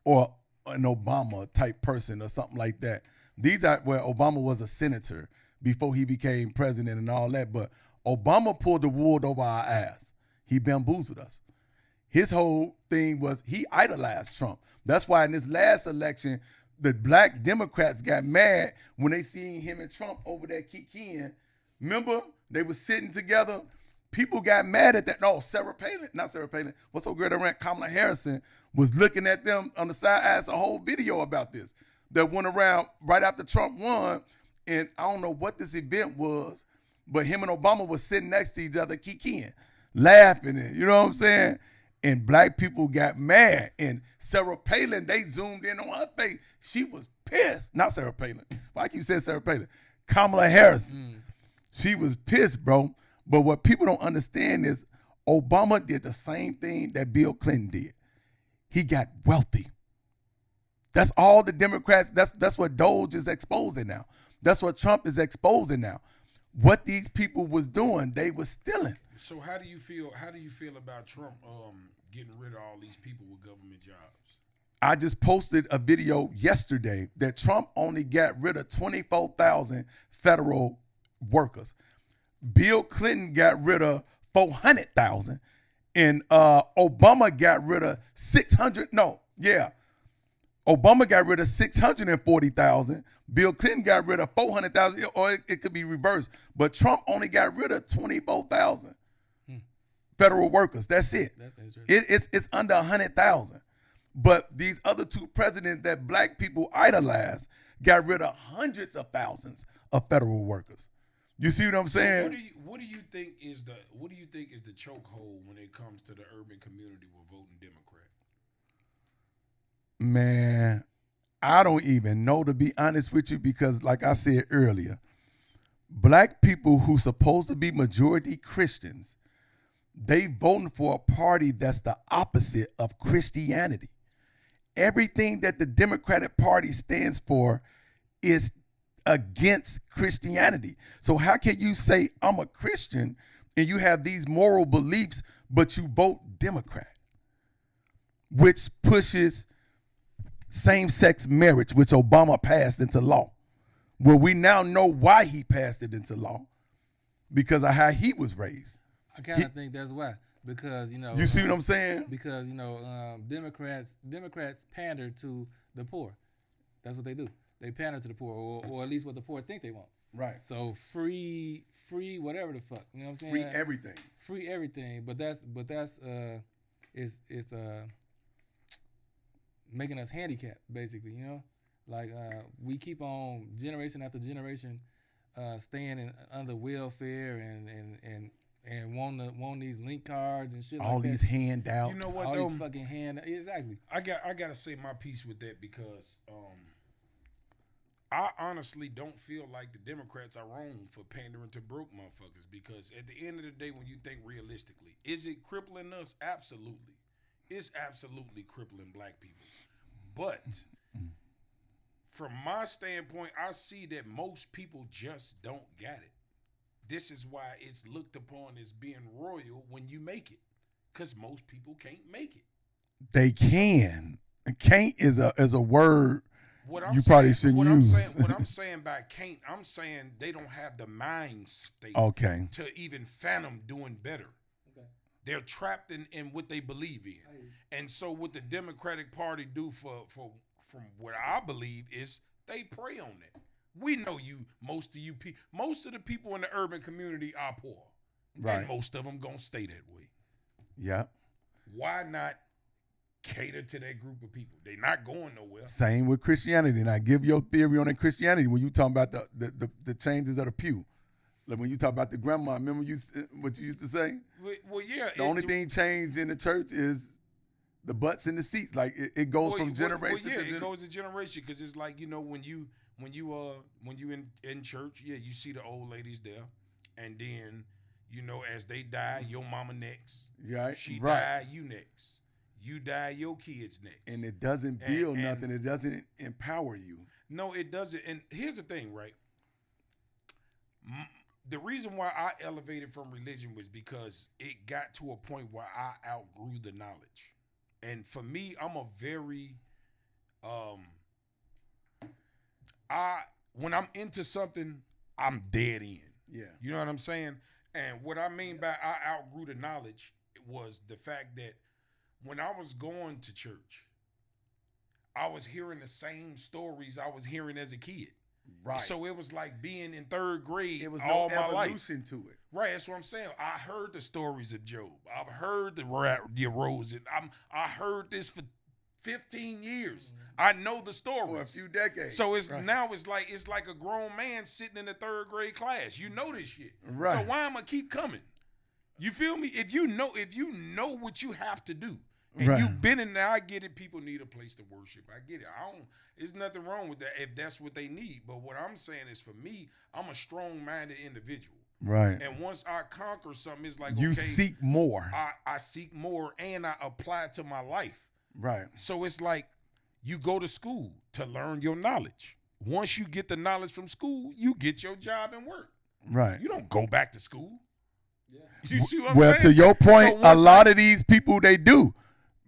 or an Obama type person or something like that. These are where Obama was a senator before he became president and all that. But Obama pulled the wool over our ass. He bamboozled us. His whole thing was he idolized Trump. That's why in this last election, the black Democrats got mad when they seen him and Trump over there kikiing. Remember, they were sitting together. People got mad at that. No, Sarah Palin, not Sarah Palin. What's so great around Kamala Harrison was looking at them on the side. I asked a whole video about this that went around right after Trump won. And I don't know what this event was, but him and Obama was sitting next to each other, kikiing, laughing. And, you know what I'm saying? And black people got mad. And Sarah Palin, they zoomed in on her face. She was pissed. Not Sarah Palin. Why I keep saying Sarah Palin? Kamala Harrison. She was pissed, bro. But what people don't understand is Obama did the same thing that Bill Clinton did. He got wealthy. That's all the Democrats, that's what Doge is exposing now. That's what Trump is exposing now. What these people was doing, they was stealing. So how do you feel about Trump getting rid of all these people with government jobs? I just posted a video yesterday that Trump only got rid of 24,000 federal workers. Bill Clinton got rid of 400,000, and Obama got rid of 600. No, yeah, Obama got rid of 640,000. Bill Clinton got rid of 400,000, or it could be reversed. But Trump only got rid of 24,000 federal workers. That's it. That's interesting. It's under 100,000. But these other two presidents that black people idolize got rid of hundreds of thousands of federal workers. You see what I'm saying? So what do you think is the chokehold when it comes to the urban community with voting Democrat? Man, I don't even know, to be honest with you, because like I said earlier, black people who supposed to be majority Christians, they voting for a party that's the opposite of Christianity. Everything that the Democratic Party stands for is against Christianity. So how can you say I'm a Christian and you have these moral beliefs, but you vote Democrat, which pushes same-sex marriage, which Obama passed into law? Well, we now know why he passed it into law, because of how he was raised. I kind of think that's why, because You see what I'm saying? Because Democrats pander to the poor. That's what they do. They pander to the poor, or at least what the poor think they want. Right. So free whatever the fuck. You know what I'm saying? Free everything. Free everything. But that's it's making us handicapped, basically. Like we keep on generation after generation staying under welfare and want these link cards and shit. All like these that. handouts. You know what? All Though, these fucking exactly. I gotta say my piece with that, because I honestly don't feel like the Democrats are wrong for pandering to broke motherfuckers, because at the end of the day, when you think realistically, is it crippling us? Absolutely. It's absolutely crippling black people. But from my standpoint, I see that most people just don't get it. This is why it's looked upon as being royal when you make it, because most people can't make it. They can. Can't is a word you saying, probably shouldn't use. What I'm saying by can't, I'm saying they don't have the mind state Okay. to even fathom doing better. Okay. They're trapped in what they believe in. And so what the Democratic Party do from what I believe is they prey on it. We know most of the people in the urban community are poor. Right. And most of them gonna stay that way. Yeah. Why not cater to that group of people? They not going nowhere. Same with Christianity. And I give your theory on the Christianity when you talk about the changes of the pew. Like when you talk about the grandma, remember what you used to say? Well, yeah. The only thing changed in the church is the butts in the seats. Like it goes from generation to generation. It goes to generation, because it's like, when you in church, yeah, you see the old ladies there, and then as they die, your mama next. Right. She right. die, you next. You die, your kids next. And it doesn't build nothing. It doesn't empower you. No, it doesn't. And here's the thing, right? The reason why I elevated from religion was because it got to a point where I outgrew the knowledge. And for me, I'm a very, when I'm into something, I'm dead in. Yeah. You know what I'm saying? And what I mean by I outgrew the knowledge was the fact that when I was going to church, I was hearing the same stories I was hearing as a kid. Right. So it was like being in third grade It was all no my life. evolution to it. Right, that's what I'm saying. I heard the stories of Job. I've heard the rose. I heard this for 15 years. I know the stories For a few decades. So now it's like a grown man sitting in the third grade class. You know this shit. Right. So why am I keep coming? You feel me? If you know what you have to do, and Right. you've been in there, I get it. People need a place to worship. I get it. There's nothing wrong with that if that's what they need. But what I'm saying is, for me, I'm a strong-minded individual. Right. And once I conquer something, it's like, You okay, seek more. I seek more, and I apply it to my life. Right. So it's like you go to school to learn your knowledge. Once you get the knowledge from school, you get your job and work. Right. You don't go back to school. Yeah. You see what I'm Well, saying? to your point, So a once lot of these people, they do.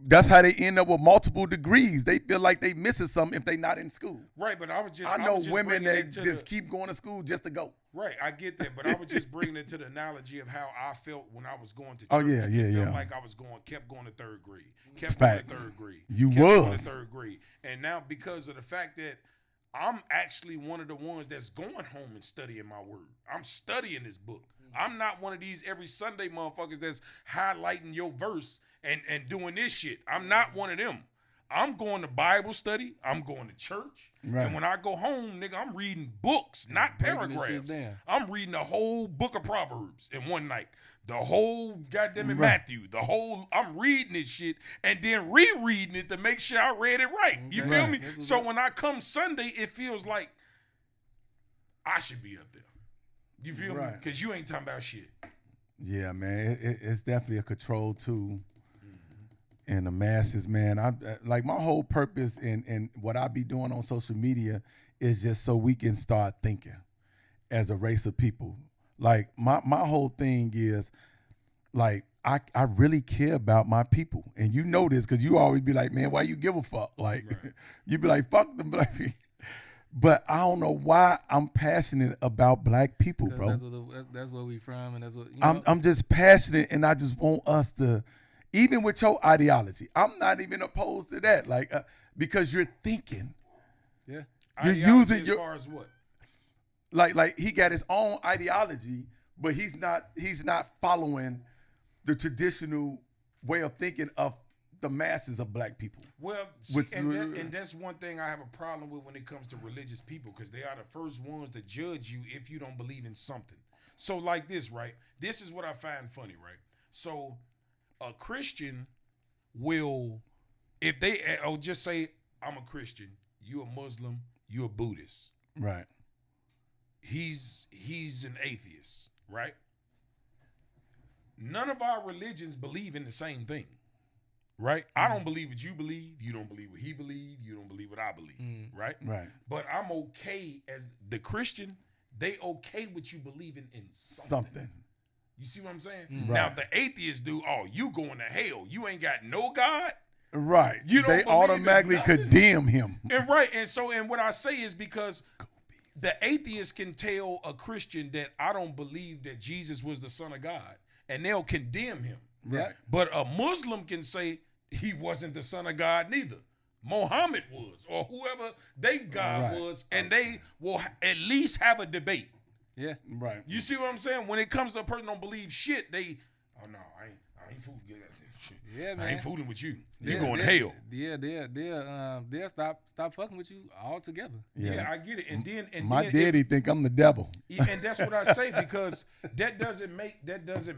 That's how they end up with multiple degrees. They feel like they missing something if they not in school. Right, but I I know was just women bringing that it to just the, keep going to school just to go. Right, I get that, but I was just bringing it to the analogy of how I felt when I was going to church. Oh, yeah, yeah, It felt yeah. like I was kept going to third grade. Kept Facts. going to third grade. You kept going was. to third grade. And now because of the fact that I'm actually one of the ones that's going home and studying my word. I'm studying this book. I'm not one of these every Sunday motherfuckers that's highlighting your verse and doing this shit. I'm not one of them. I'm going to Bible study. I'm going to church. Right. And when I go home, nigga, I'm reading books, not Breaking this shit paragraphs. down. I'm reading the whole book of Proverbs in one night. The whole goddamn Right. Matthew. I'm reading this shit and then rereading it to make sure I read it right. You Okay. feel Right. me? So when I come Sunday, it feels like I should be up there. You feel me? Right. Because you ain't talking about shit. Yeah, man, it's definitely a control tool. And the masses, man, I like my whole purpose and what I be doing on social media is just so we can start thinking as a race of people. Like my whole thing is like I really care about my people, and you know this because you always be like, man, why you give a fuck? Like you be like, fuck them, but I don't know why I'm passionate about black people, bro. That's where we from, and that's what you know. I'm just passionate, and I just want us to. Even with your ideology, I'm not even opposed to that. Like, because you're thinking. Yeah. You're Ideology using as your. far as what? Like he got his own ideology, but he's not following the traditional way of thinking of the masses of black people. Well, see, and that's one thing I have a problem with when it comes to religious people, because they are the first ones to judge you if you don't believe in something. So like this, right? This is what I find funny, right? So a Christian will, if they, just say, I'm a Christian, you a Muslim, you a Buddhist. Right. He's an atheist, right? None of our religions believe in the same thing, right? I don't believe what you believe. You don't believe what he believes. You don't believe what I believe, right? Right. But I'm okay as the Christian. They okay with you believing in something. You see what I'm saying? Right. Now, if the atheists do, you going to hell. You ain't got no God. Right. You don't they automatically condemn him. And right. And what I say is because the atheist can tell a Christian that I don't believe that Jesus was the Son of God, and they'll condemn him. Right. But a Muslim can say he wasn't the Son of God neither. Muhammad was, or whoever they God was, and they will at least have a debate. Yeah. Right. You see what I'm saying? When it comes to a person don't believe shit, they, oh no, I ain't fooling. Yeah, man. I ain't fooling with you. You going to hell. Yeah, they'll stop fucking with you altogether. Yeah, I get it. And then my daddy think I'm the devil. And that's what I say, because that doesn't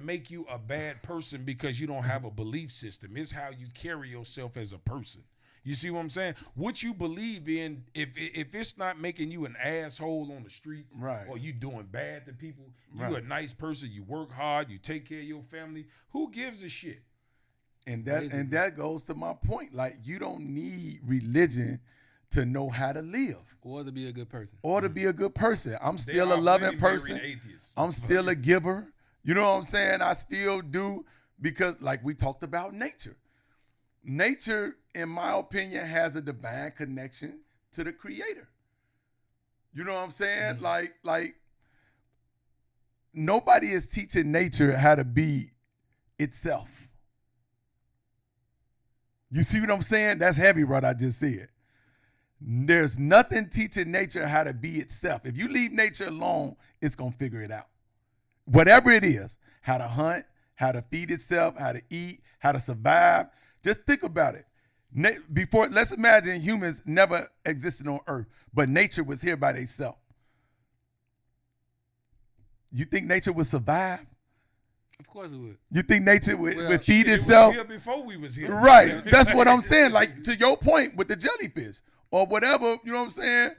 make you a bad person because you don't have a belief system. It's how you carry yourself as a person. You see what I'm saying? What you believe in, if it's not making you an asshole on the streets, right, or you doing bad to people, you a nice person, you work hard, you take care of your family, who gives a shit? And that goes to my point. Like, you don't need religion to know how to live. Or to be a good person. Or to be a good person. I'm still a loving person. I'm still a giver. You know what I'm saying? I still do, because like we talked about nature. Nature, in my opinion, has a divine connection to the creator. You know what I'm saying? Mm-hmm. Like nobody is teaching nature how to be itself. You see what I'm saying? That's heavy, what I just said. There's nothing teaching nature how to be itself. If you leave nature alone, it's going to figure it out. Whatever it is, how to hunt, how to feed itself, how to eat, how to survive. Just think about it. Let's imagine humans never existed on Earth, but nature was here by itself. You think nature would survive? Of course it would. You think nature would feed itself? It was here before we was here. Right. That's what I'm saying. Like, to your point with the jellyfish or whatever, you know what I'm saying?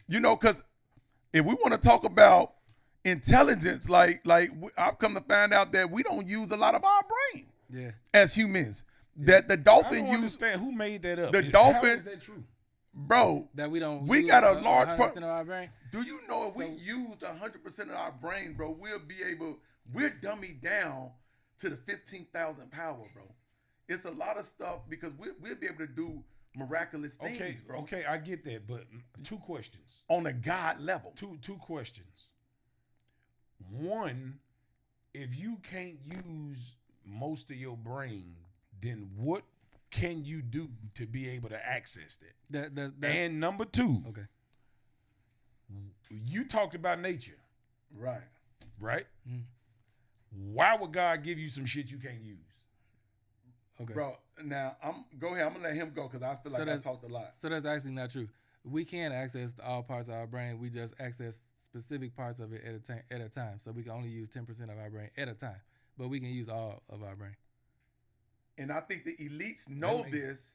You know, because if we want to talk about intelligence, like I've come to find out that we don't use a lot of our brain as humans. That the dolphin I don't understand who made that up. The dolphin. How is that true? Bro, that we don't. We got a large part of our brain. Do you know if we used 100% of our brain, bro, we're dummied down to the 15,000 power, bro. It's a lot of stuff because we'll be able to do miraculous things, bro. Okay, I get that, but two questions. On a God level. Two questions. One, if you can't use most of your brain, then what can you do to be able to access that? And number two, you talked about nature. Right. Right? Mm. Why would God give you some shit you can't use? Okay. Bro, now go ahead. I'm gonna let him go because I feel like I talked a lot. So that's actually not true. We can access all parts of our brain. We just access specific parts of it at a time. So we can only use 10% of our brain at a time. But we can use all of our brain. And I think the elites know this.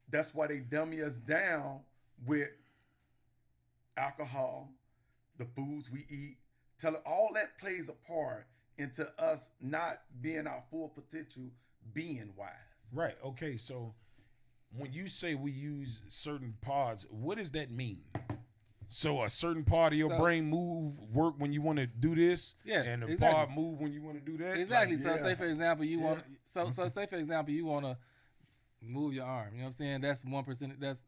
That's why they dummy us down with alcohol, the foods we eat, all that plays a part into us not being our full potential, being wise. Right. Okay. So when you say we use certain parts, what does that mean? So a certain part of your brain work when you want to do this, and a part move when you want to do that. Exactly. Like, so say for example, you want say for example you want to move your arm. You know what I'm saying? That's 1%. That's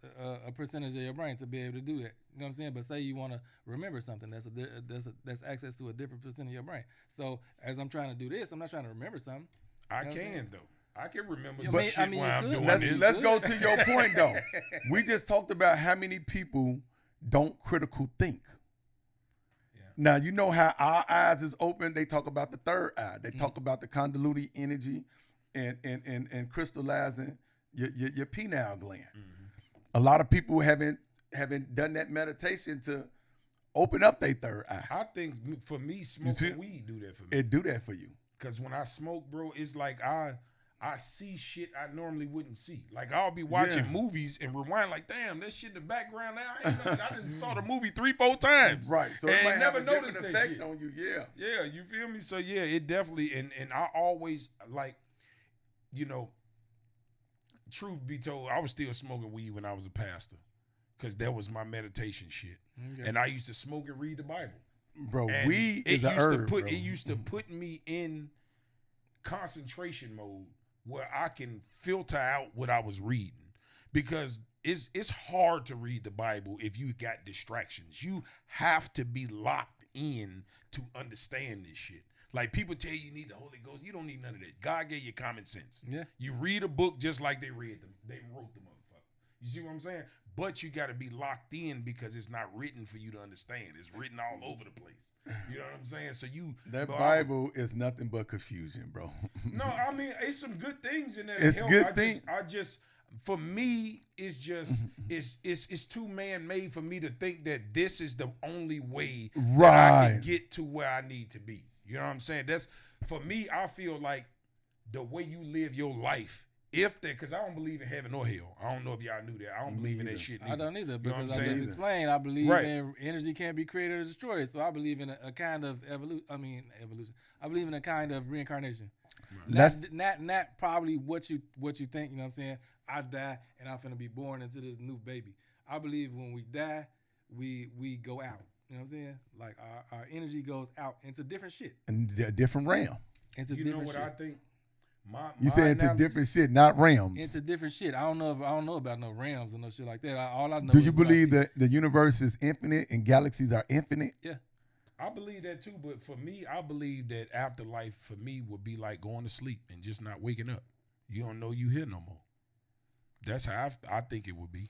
a percentage of your brain to be able to do that. You know what I'm saying? But say you want to remember something. That's access to a different percent of your brain. So as I'm trying to do this, I'm not trying to remember something. I can though. I can remember some shit when I'm doing this. Let's go to your point though. We just talked about how many people don't critical think. Yeah. Now you know how our eyes is open. They talk about the third eye. They talk about the convoluted energy and crystallizing your pineal gland. A lot of people haven't done that meditation to open up their third eye. I think for me, smoking weed do that for me. It do that for you. Cause when I smoke, bro, it's like I see shit I normally wouldn't see. Like I'll be watching movies and rewind, like, damn, that shit in the background now. I didn't saw the movie 3-4 times. Right. So it might never have a noticed different that effect shit on you. Yeah. Yeah, you feel me? So yeah, it definitely and I always like, truth be told, I was still smoking weed when I was a pastor. Cause that was my meditation shit. Okay. And I used to smoke and read the Bible. Bro, weed is a herb, bro. It used to put me in concentration mode where I can filter out what I was reading, because it's hard to read the Bible if you got distractions. You have to be locked in to understand this shit. Like people tell you need the Holy Ghost. You don't need none of that. God gave you common sense. Yeah. You read a book just like they read them. They wrote the motherfucker. You see what I'm saying? But you got to be locked in because it's not written for you to understand. It's written all over the place. You know what I'm saying? So that Bible is nothing but confusion, bro. No, I mean it's some good things in there. It's good things. I just for me, it's just it's too man-made for me to think that this is the only way that I can get to where I need to be. You know what I'm saying? That's for me. I feel like the way you live your life. Because I don't believe in heaven or hell. I don't know if y'all knew that. I don't believe in that shit neither. I don't either, because I just explained. I believe in energy can't be created or destroyed. So I believe in a kind of evolution. I believe in a kind of reincarnation. Right. Not probably what you think. You know what I'm saying? I die and I'm finna be born into this new baby. I believe when we die, we go out. You know what I'm saying? Like our energy goes out into different shit. And a different realm. Into different shit. I think? You said into different shit, not realms. Into different shit. I don't know about no realms and no shit like that. All I know. Do you believe that the universe is infinite and galaxies are infinite? Yeah, I believe that too. But for me, I believe that afterlife for me would be like going to sleep and just not waking up. You don't know you here no more. That's how I think it would be.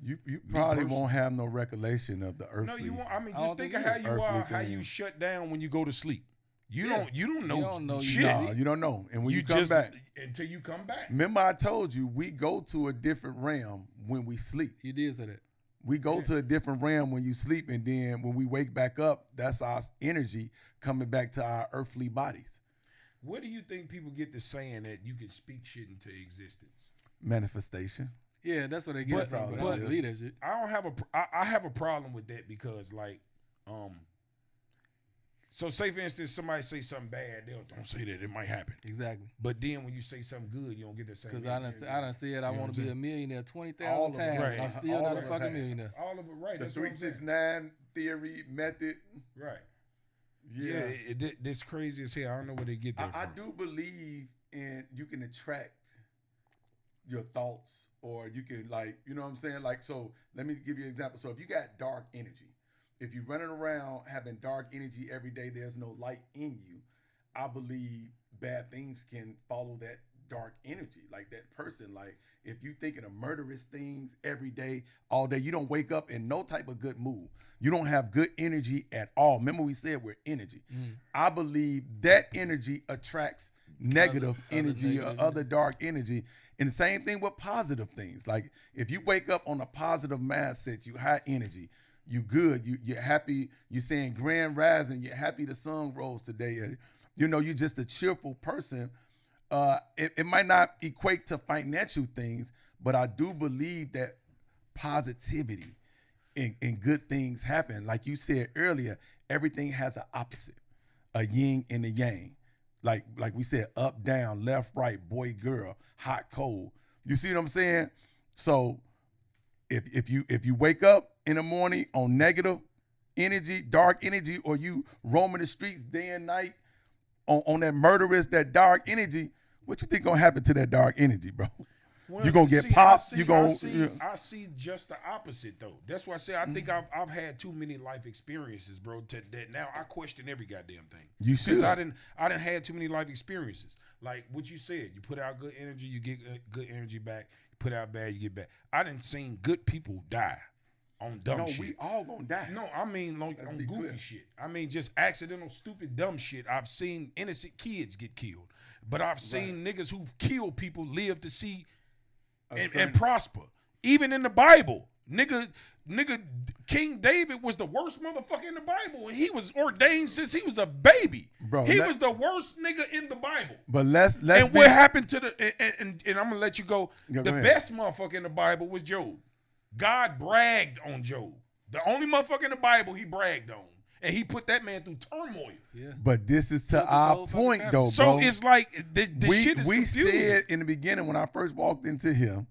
You probably won't have no recollection of the earthly. No, you won't. I mean, just think of how you are, how you shut down when you go to sleep. You don't know shit. No, you don't know. And when you come back. Until you come back. Remember I told you we go to a different realm when we sleep. You did say that. We go to a different realm when you sleep, and then when we wake back up, that's our energy coming back to our earthly bodies. Where do you think people get the saying that you can speak shit into existence? Manifestation. Yeah, that's what they get. But I don't believe that shit. I have a problem with that because so say for instance somebody say something bad, they don't say that it might happen. Exactly. But then when you say something good, you don't get the same. Because I done said I want to be a millionaire 20,000 times. Right. I'm still not a fucking millionaire. All of it, right? The 369 theory method. Right. Yeah. This crazy as hell. I don't know where they get that from. I do believe in you can attract your thoughts, or you can you know what I'm saying? So let me give you an example. So if you got dark energy, if you're running around having dark energy every day, there's no light in you, I believe bad things can follow that dark energy. Like that person, if you thinking of murderous things every day, all day, you don't wake up in no type of good mood. You don't have good energy at all. Remember we said we're energy. I believe that energy attracts negative energy or other dark energy. And the same thing with positive things. Like if you wake up on a positive mindset, you high energy, you good, you're happy, you're saying grand rising, you're happy the sun rose today. You're just a cheerful person. It might not equate to financial things, but I do believe that positivity and good things happen. Like you said earlier, everything has an opposite, a yin and a yang. Like we said, up, down, left, right, boy, girl, hot, cold. You see what I'm saying? So if you wake up in the morning on negative energy, dark energy, or you roaming the streets day and night on that murderous, that dark energy, what you think gonna happen to that dark energy, bro? Well, you gonna get popped. I see just the opposite though. That's why I say I think I've had too many life experiences, bro. That now I question every goddamn thing. You should. I didn't had too many life experiences. Like what you said, you put out good energy, you get good energy back. You put out bad, you get back. I didn't seen good people die on dumb shit. No, we all gonna die. No, I mean on goofy shit. I mean just accidental, stupid, dumb shit. I've seen innocent kids get killed, but I've seen niggas who've killed people live to see. And prosper. Even in the Bible, nigga, King David was the worst motherfucker in the Bible, and he was ordained since he was a baby. Bro, he was the worst nigga in the Bible. But let's and what happened to and I'm gonna let you go. Go the ahead. best motherfucker in the Bible was Job. God bragged on Job. The only motherfucker in the Bible he bragged on. And he put that man through turmoil. Yeah. But this is to our point, though, bro. So it's like this shit is we confusing. said in the beginning when I first walked into him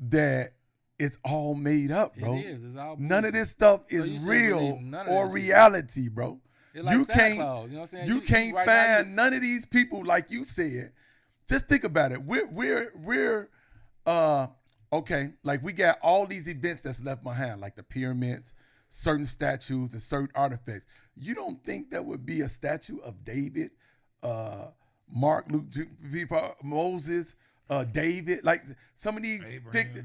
that it's all made up, bro. It is. It's all none of bullshit. this stuff So is you shouldn't real believe none of or that shit. reality, bro. It's like Santa Claus, you know what I'm saying? You can't right now, find none of these people like you said. Just think about it. We're okay. Like we got all these events that's left behind, like the pyramids, certain statues, and certain artifacts. You don't think that would be a statue of David, Mark, Luke, Moses, David, like some of these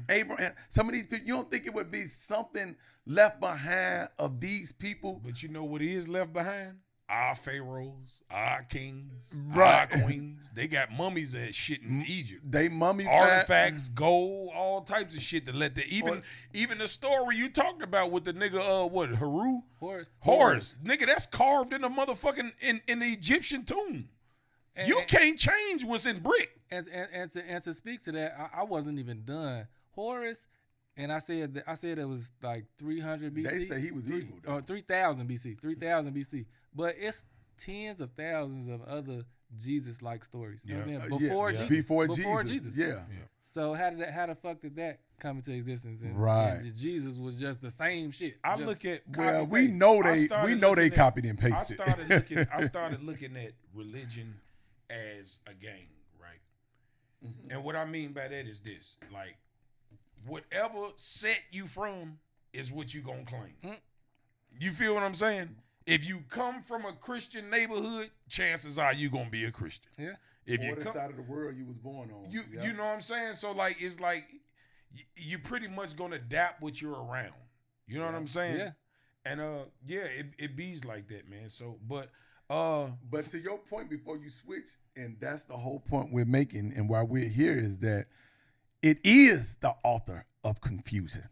Abraham, some of these people, you don't think it would be something left behind of these people? But you know what is left behind? Our pharaohs, our kings, Right. our queens. They got mummies and shit in Egypt. They mummified Artifacts, gold, all types of shit to let the even the story you talked about with the nigga Horus. Nigga, that's carved in the motherfucking in the Egyptian tomb. You can't change what's in brick. And to speak to that, I wasn't even done. Horus, and I said it was like 300 BC. They say he was evil, though. Or 3000 BC. 3000 BC. But it's tens of thousands of other Jesus-like stories. You know what I'm saying? Before Jesus. Yeah. So how the fuck did that come into existence? And Jesus was just the same shit. We know they copied and pasted. I started looking at religion as a game, right? Mm-hmm. And what I mean by that is this: like, whatever set you from is what you gonna claim. Mm. You feel what I'm saying? If you come from a Christian neighborhood, chances are you gonna be a Christian. Yeah. If you come side of the world you was born on, you know what I'm saying. So like, it's like you're pretty much gonna adapt what you're around. You know what I'm saying? Yeah. And it bees like that, man. So, but to your point before you switch, and that's the whole point we're making, and why we're here is that it is the author of confusion.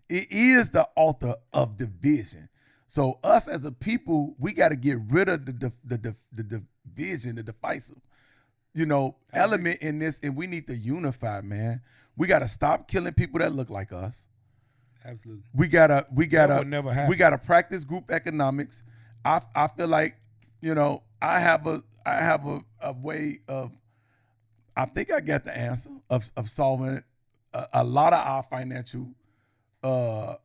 It is the author of division. So us as a people, we got to get rid of the division, the divisive, element in this, and we need to unify, man. We got to stop killing people that look like us. Absolutely. We gotta practice group economics. I feel like, I have a way of, I think I got the answer of solving a lot of our financial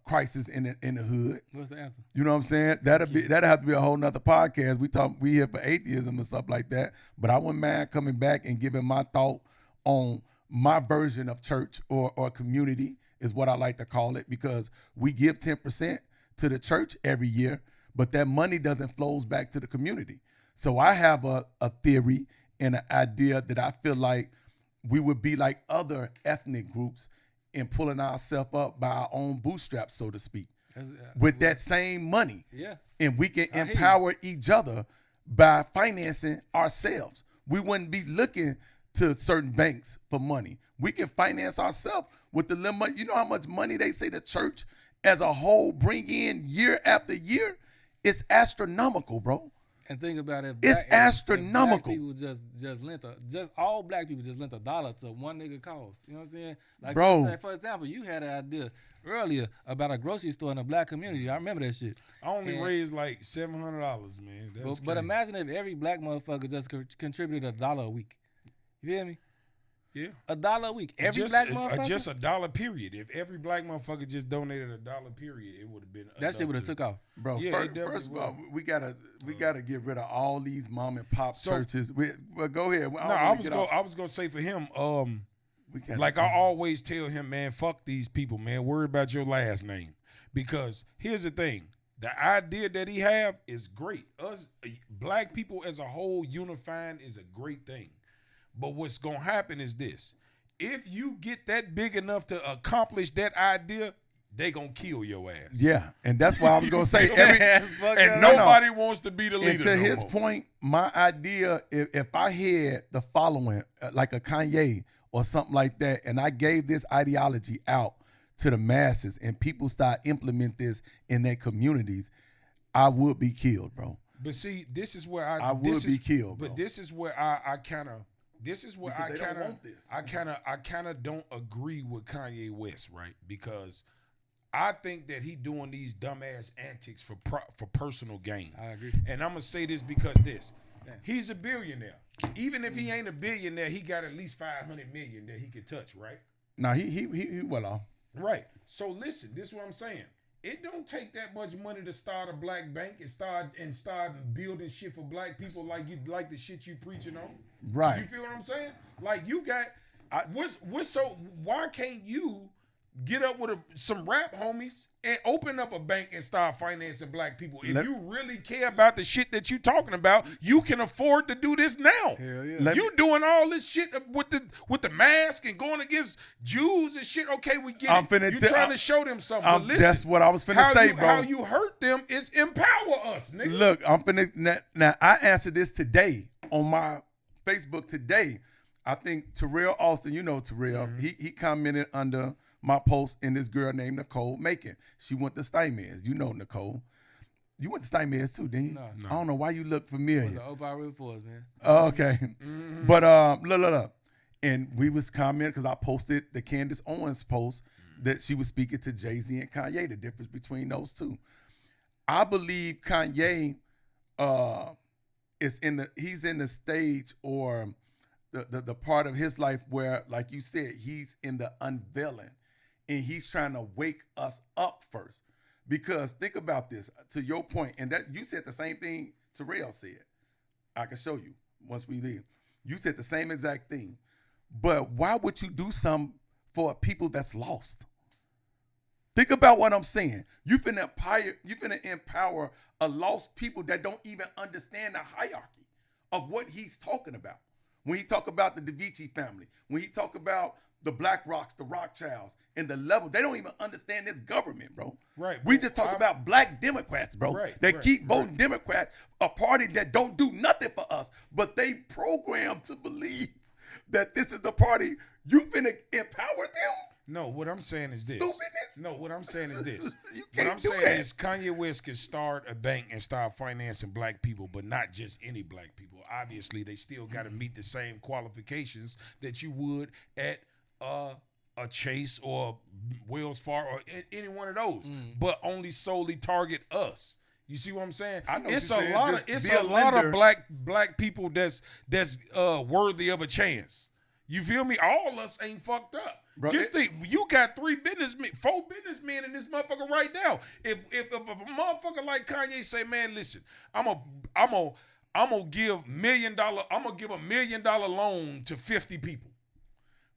crisis in the hood. What's the answer? You know what I'm saying? That'll have to be a whole nother podcast. We here for atheism and stuff like that. But I wouldn't mind coming back and giving my thought on my version of church or community is what I like to call it, because we give 10% to the church every year, but that money doesn't flows back to the community. So I have a theory and an idea that I feel like we would be like other ethnic groups in pulling ourselves up by our own bootstraps, so to speak, with that same money. Yeah. And we can empower each other by financing ourselves. We wouldn't be looking to certain banks for money. We can finance ourselves with the limit. You know how much money they say the church as a whole bring in year after year? It's astronomical, bro. And think about it. It's astronomical. If black people just all black people just lent $1 to one nigga cause. You know what I'm saying? Like, bro. For example, you had an idea earlier about a grocery store in a black community. I remember that shit. I only raised like $700, man. But imagine if every black motherfucker just contributed $1 a week. You feel me? Yeah. $1 a week. Every black motherfucker? Just $1 period. If every black motherfucker just donated $1 period, it would have been that shit would have took off. Bro, yeah, first of all, we gotta get rid of all these mom and pop churches. Well, go ahead. I was gonna say for him, like I always tell him, man, fuck these people, man. Worry about your last name. Because here's the thing. The idea that he have is great. Us black people as a whole unifying is a great thing. But what's going to happen is this. If you get that big enough to accomplish that idea, they going to kill your ass. Yeah, and that's why I was going to say nobody wants to be the leader. And to his point, my idea, if I had the following, like a Kanye or something like that, and I gave this ideology out to the masses and people start implement this in their communities, I would be killed, bro. But see, this is where I would be killed, bro. But this is where I kind of don't agree with Kanye West, right? Because I think that he doing these dumbass antics for personal gain. I agree. And I'm gonna say this because he's a billionaire. Even if he ain't a billionaire, he got at least 500 million that he could touch, right? Now he well off. Right. So listen, this is what I'm saying. It don't take that much money to start a black bank and start building shit for black people like the shit you preaching on. Right. You feel what I'm saying? Like you got why can't you get up with some rap homies and open up a bank and start financing black people? If you really care about the shit that you talking about, you can afford to do this now. Hell yeah. You doing all this shit with the mask and going against Jews and shit. Okay, we get it. You trying to show them something. But listen, that's what I was finna say, bro. How you hurt them is empower us, nigga. Look, I'm finna now. I answered this today on my Facebook today. I think Terrell Austin, you know Terrell, he commented under my post in this girl named Nicole Macon. She went to Steinmetz. You know Nicole. You went to Steinmetz too, didn't you? No. I don't know why you look familiar. The Opa Root Force, man. Oh, okay. But look. And we was commenting because I posted the Candace Owens post that she was speaking to Jay-Z and Kanye, the difference between those two. I believe Kanye he's in the stage or the part of his life where, like you said, he's in the unveiling. And he's trying to wake us up first. Because think about this, to your point, and that you said the same thing Terrell said. I can show you once we leave. You said the same exact thing. But why would you do something for people that's lost? Think about what I'm saying. You finna empower a lost people that don't even understand the hierarchy of what he's talking about. When he talk about the DaVinci family, when he talk about the Black Rocks, the Rothschilds, and the level, they don't even understand this government, bro. Right. We just talk about black Democrats, bro. That keep voting Democrats, a party that don't do nothing for us, but they program to believe that this is the party. You finna empower them? No, what I'm saying is this. Stupidness? No, what I'm saying is this. You can't what I'm do saying that. is Kanye West can start a bank and start financing black people, but not just any black people. Obviously, they still got to meet the same qualifications that you would at a Chase or Wells Fargo or any one of those, but only solely target us. You see what I'm saying? I know it's what you're saying. it's a lot of black people that's worthy of a chance. You feel me? All us ain't fucked up. Bro, just think, you got 4 businessmen in this motherfucker right now. If a motherfucker like Kanye say, man, listen, I'm gonna give $1 million loan to 50 people.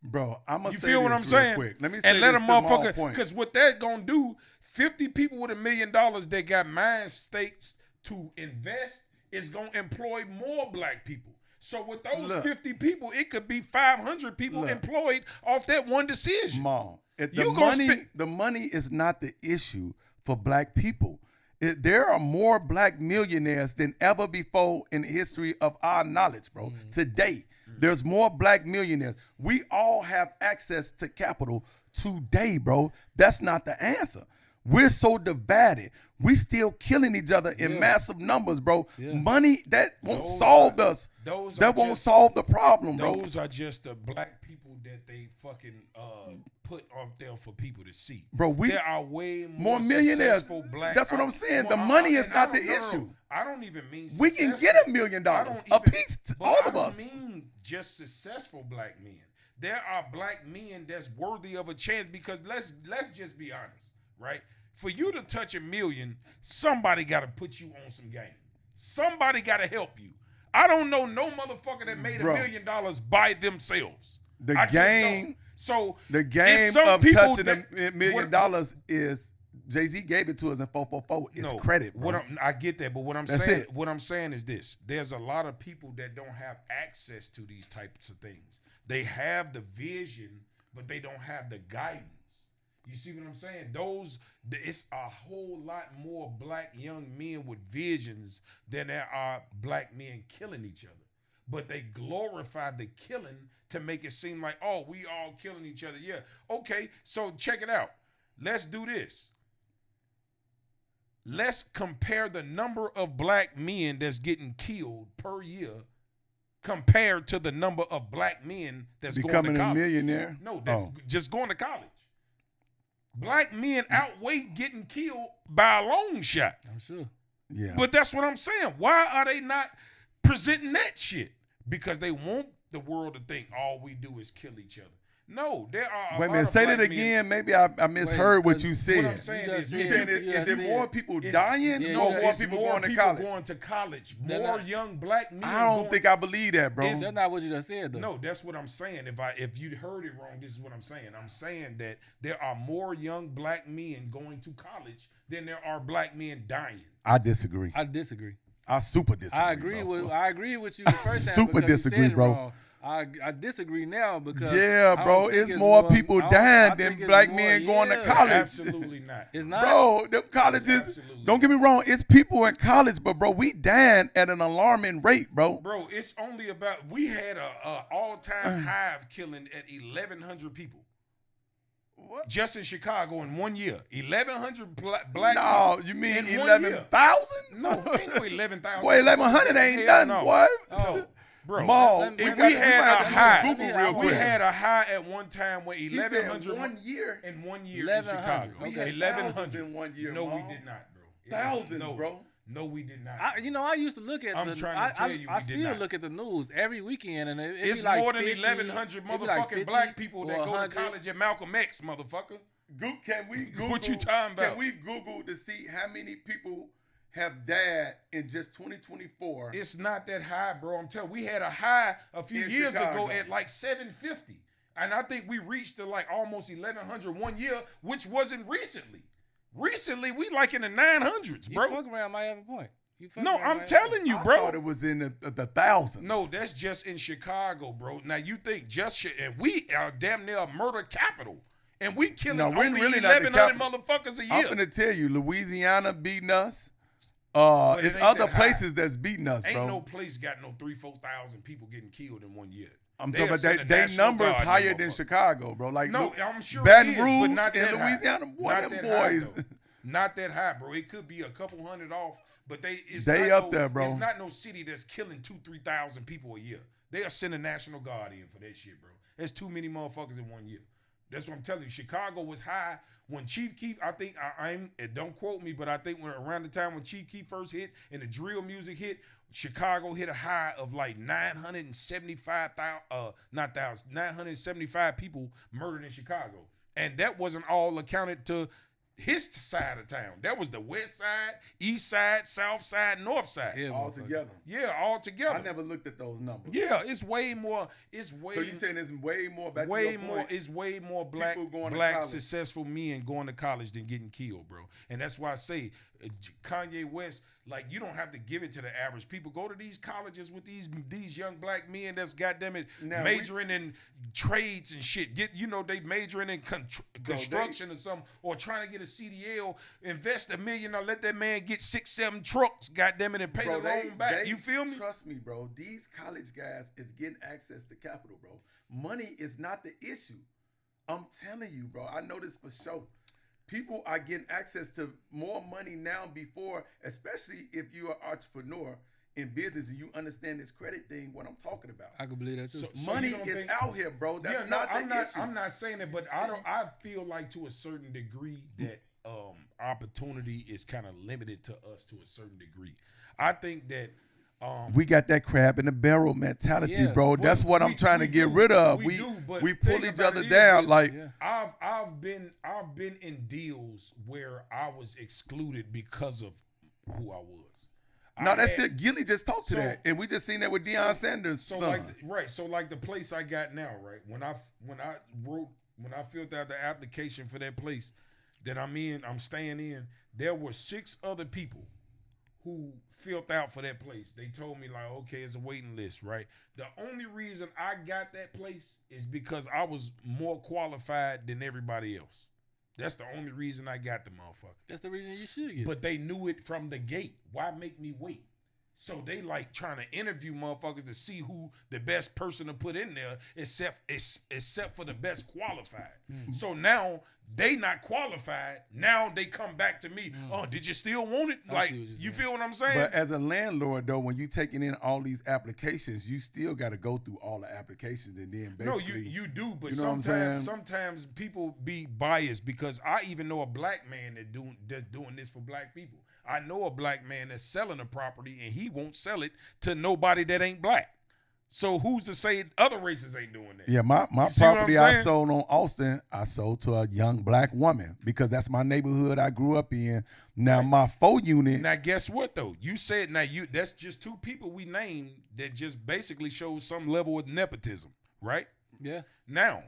Bro, I'm gonna You say feel what this I'm real saying? quick. Let me say and let a this to my motherfucker, point. because what that's gonna do, 50 people with $1 million that got mind states to invest is gonna employ more black people. So with those 50 people, it could be 500 people employed off that one decision. Mom, the money is not the issue for black people. There are more black millionaires than ever before in the history of our knowledge, bro. Today, there's more black millionaires. We all have access to capital today, bro. That's not the answer. We're so divided. We still killing each other in massive numbers, bro. Money that won't solve us. That won't solve the problem, bro. Those are just the black people that they fucking put up there for people to see. Bro, there are way more millionaires. Black. That's what I'm saying. The money is not the issue. I don't even mean we can get $1 million a piece, all of us. I don't mean just successful black men. There are black men that's worthy of a chance because let's just be honest, right? For you to touch $1 million, somebody got to put you on some game. Somebody got to help you. I don't know no motherfucker that made $1 million by themselves. The game of touching $1 million is Jay-Z gave it to us in 444. It's credit, bro. I get that, but what I'm saying is this: there's a lot of people that don't have access to these types of things. They have the vision, but they don't have the guidance. You see what I'm saying? It's a whole lot more black young men with visions than there are black men killing each other. But they glorify the killing to make it seem like, oh, we all killing each other. Yeah, okay, so check it out. Let's do this. Let's compare the number of black men that's getting killed per year compared to the number of black men that's becoming going to college. A millionaire? No, that's just going to college. Black men outweigh getting killed by a long shot. I'm sure. Yeah. But that's what I'm saying. Why are they not presenting that shit? Because they want the world to think all we do is kill each other. No, there are. Wait a minute, say that again. Maybe I misheard what you said. What I'm saying is there more people dying or more people going to college? Going to college. More young black men. I don't think I believe that, bro. That's not what you just said, though. No, that's what I'm saying. If you heard it wrong, this is what I'm saying. I'm saying that there are more young black men going to college than there are black men dying. I disagree. I disagree. I super disagree. I agree with you the first time. Super disagree, bro. I disagree now because bro, it's more people dying than black men going to college. Absolutely not. It's not, bro. Them colleges. Don't get me wrong. It's people in college, but bro, we dying at an alarming rate, bro. Bro, it's only about we had a all-time hive killing at 1,100 people. What? Just in Chicago in 1 year, 1,100 black. No, you mean 11,000? No, ain't no 11,000. Boy, 1,100 ain't nothing. What? Oh. Bro, we had a high. Google real quick. We had a high at one time with 1,100 1 year. In 1 year in Chicago. We had 1,100 in 1 year. No, we did not, bro. Thousands, bro. No, we did not. I used to look at. I'm trying to tell you, I still look at the news every weekend, and it's like more than 50, 1,100 motherfucking black people that go to college at Malcolm X, motherfucker. Can we Google? What you talking about? Can we Google to see how many people have died in just 2024? It's not that high, bro. I'm telling you, we had a high a few years ago at like 750. And I think we reached to like almost 1,100 1 year, which wasn't recently. Recently, we like in the 900s, bro. You fuck around might have a point. No, I'm telling you, bro. I thought it was in the thousands. No, that's just in Chicago, bro. Now, you think and we are damn near a murder capital. And we killing only really 1,100 motherfuckers a year. I'm going to tell you, Louisiana beating us. It's other places that's beating us, bro. Ain't no place got no 3,000-4,000 people getting killed in 1 year. I'm talking about they numbers higher than Chicago, bro. Like no, I'm sure Baton Rouge but not and that Louisiana, boy, them boys. Not that high, bro. It could be a couple hundred off, but they up there, bro. It's not no city that's killing 2,000-3,000 people a year. They are sending National Guard in for that shit, bro. There's too many motherfuckers in 1 year. That's what I'm telling you. Chicago was high when Chief Keef, I think, don't quote me, but I think around the time when Chief Keef first hit and the drill music hit, Chicago hit a high of like 975 people murdered in Chicago. And that wasn't all accounted to his side of town. That was the west side, east side, south side, north side. Yeah, all together. Yeah, all together. I never looked at those numbers. Yeah, it's way more. So you saying it's way more? It's way more black successful men going to college than getting killed, bro. And that's why I say Kanye West. Like, you don't have to give it to the average people. Go to these colleges with these young black men that's goddamn it majoring in trades and shit. They majoring in construction or something, or trying to get a CDL. Invest $1 million or let that man get 6-7 trucks, goddamn it, and pay the loan back. You feel me? Trust me, bro. These college guys is getting access to capital, bro. Money is not the issue. I'm telling you, bro. I know this for sure. people are getting access to more money now before, especially if you're an entrepreneur in business and you understand this credit thing, what I'm talking about. I can believe that too. Money is out here, bro. That's not the issue. I'm not saying it, but I feel like to a certain degree that opportunity is kind of limited to us to a certain degree. I think that we got that crab in the barrel mentality, bro. That's what I'm trying to get rid of. We pull each other down. I've been in deals where I was excluded because of who I was. No, that's still Gilly just talked to that, and we just seen that with Deion Sanders. So like the place I got now, right? When I filled out the application for that place that I'm staying in, there were 6 other people who filled out for that place. They told me like, okay, it's a waiting list, right? The only reason I got that place is because I was more qualified than everybody else. That's the only reason I got the motherfucker. That's the reason you should get. But they knew it from the gate. Why make me wait? So they like trying to interview motherfuckers to see who the best person to put in there, except for the best qualified. So now they not qualified. Now they come back to me. Oh, did you still want it? Like, you feel what I'm saying? But as a landlord, though, when you taking in all these applications, you still got to go through all the applications and then basically. No, you do, but you know sometimes people be biased because I even know a black man that's doing this for black people. I know a black man that's selling a property and he won't sell it to nobody that ain't black. So who's to say other races ain't doing that? Yeah, my property I sold on Austin, I sold to a young black woman because that's my neighborhood I grew up in. Now my 4 unit. Now guess what though? You said that's just 2 people we named that just basically shows some level of nepotism, right? Yeah. Now,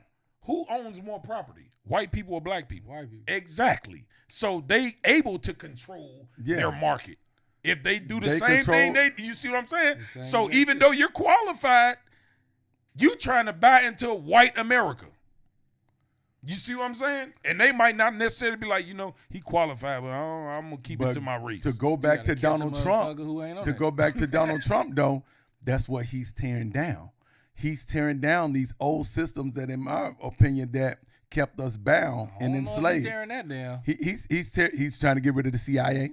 who owns more property? White people or black people? White people. Exactly. So they able to control their market. If they do the same thing, you see what I'm saying? So even though you're qualified, you trying to buy into white America. You see what I'm saying? And they might not necessarily be like, he qualified, but I'm gonna keep it to my race. To go back to Donald Trump, though, that's what he's tearing down. He's tearing down these old systems that, in my opinion, that kept us bound and enslaved. He's tearing that down. He's trying to get rid of the CIA.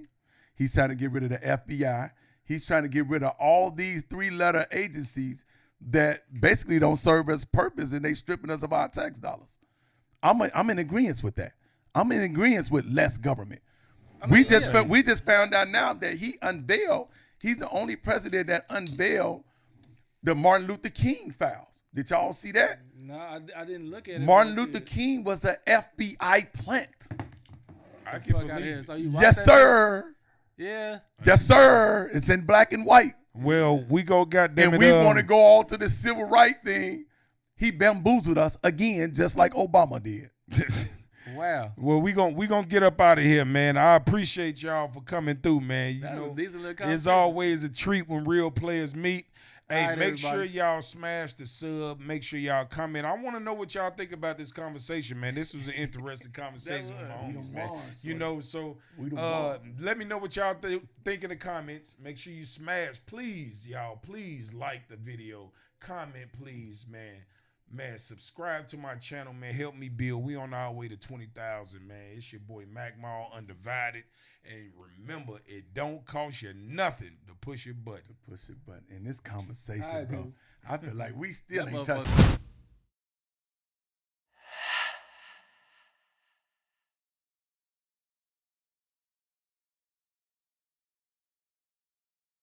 He's trying to get rid of the FBI. He's trying to get rid of all these 3-letter agencies that basically don't serve as purpose, and they stripping us of our tax dollars. I'm in agreement with that. I'm in agreement with less government. We just found out now that he's the only president that unveiled the Martin Luther King files. Did y'all see that? No, I didn't look at it. Martin Luther King was an FBI plant. I can believe it. So yes, sir. Yeah. Yes, sir. It's in black and white. Well, we go goddamn and we want to go all to the civil rights thing. He bamboozled us again, just like Obama did. Wow. Well, we gonna get up out of here, man. I appreciate y'all for coming through, man. It's always a treat when real players meet. Hey, right, make sure y'all smash the sub. Make sure y'all comment. I want to know what y'all think about this conversation, man. This was an interesting conversation with my homies, man. Let me know what y'all think in the comments. Make sure you smash. Please, y'all, please like the video. Comment, please, man. Man, subscribe to my channel, man. Help me build. We on our way to 20,000, man. It's your boy Mac Mall Undivided. And remember, it don't cost you nothing to push your button. In this conversation, bro, I feel like we still ain't touching.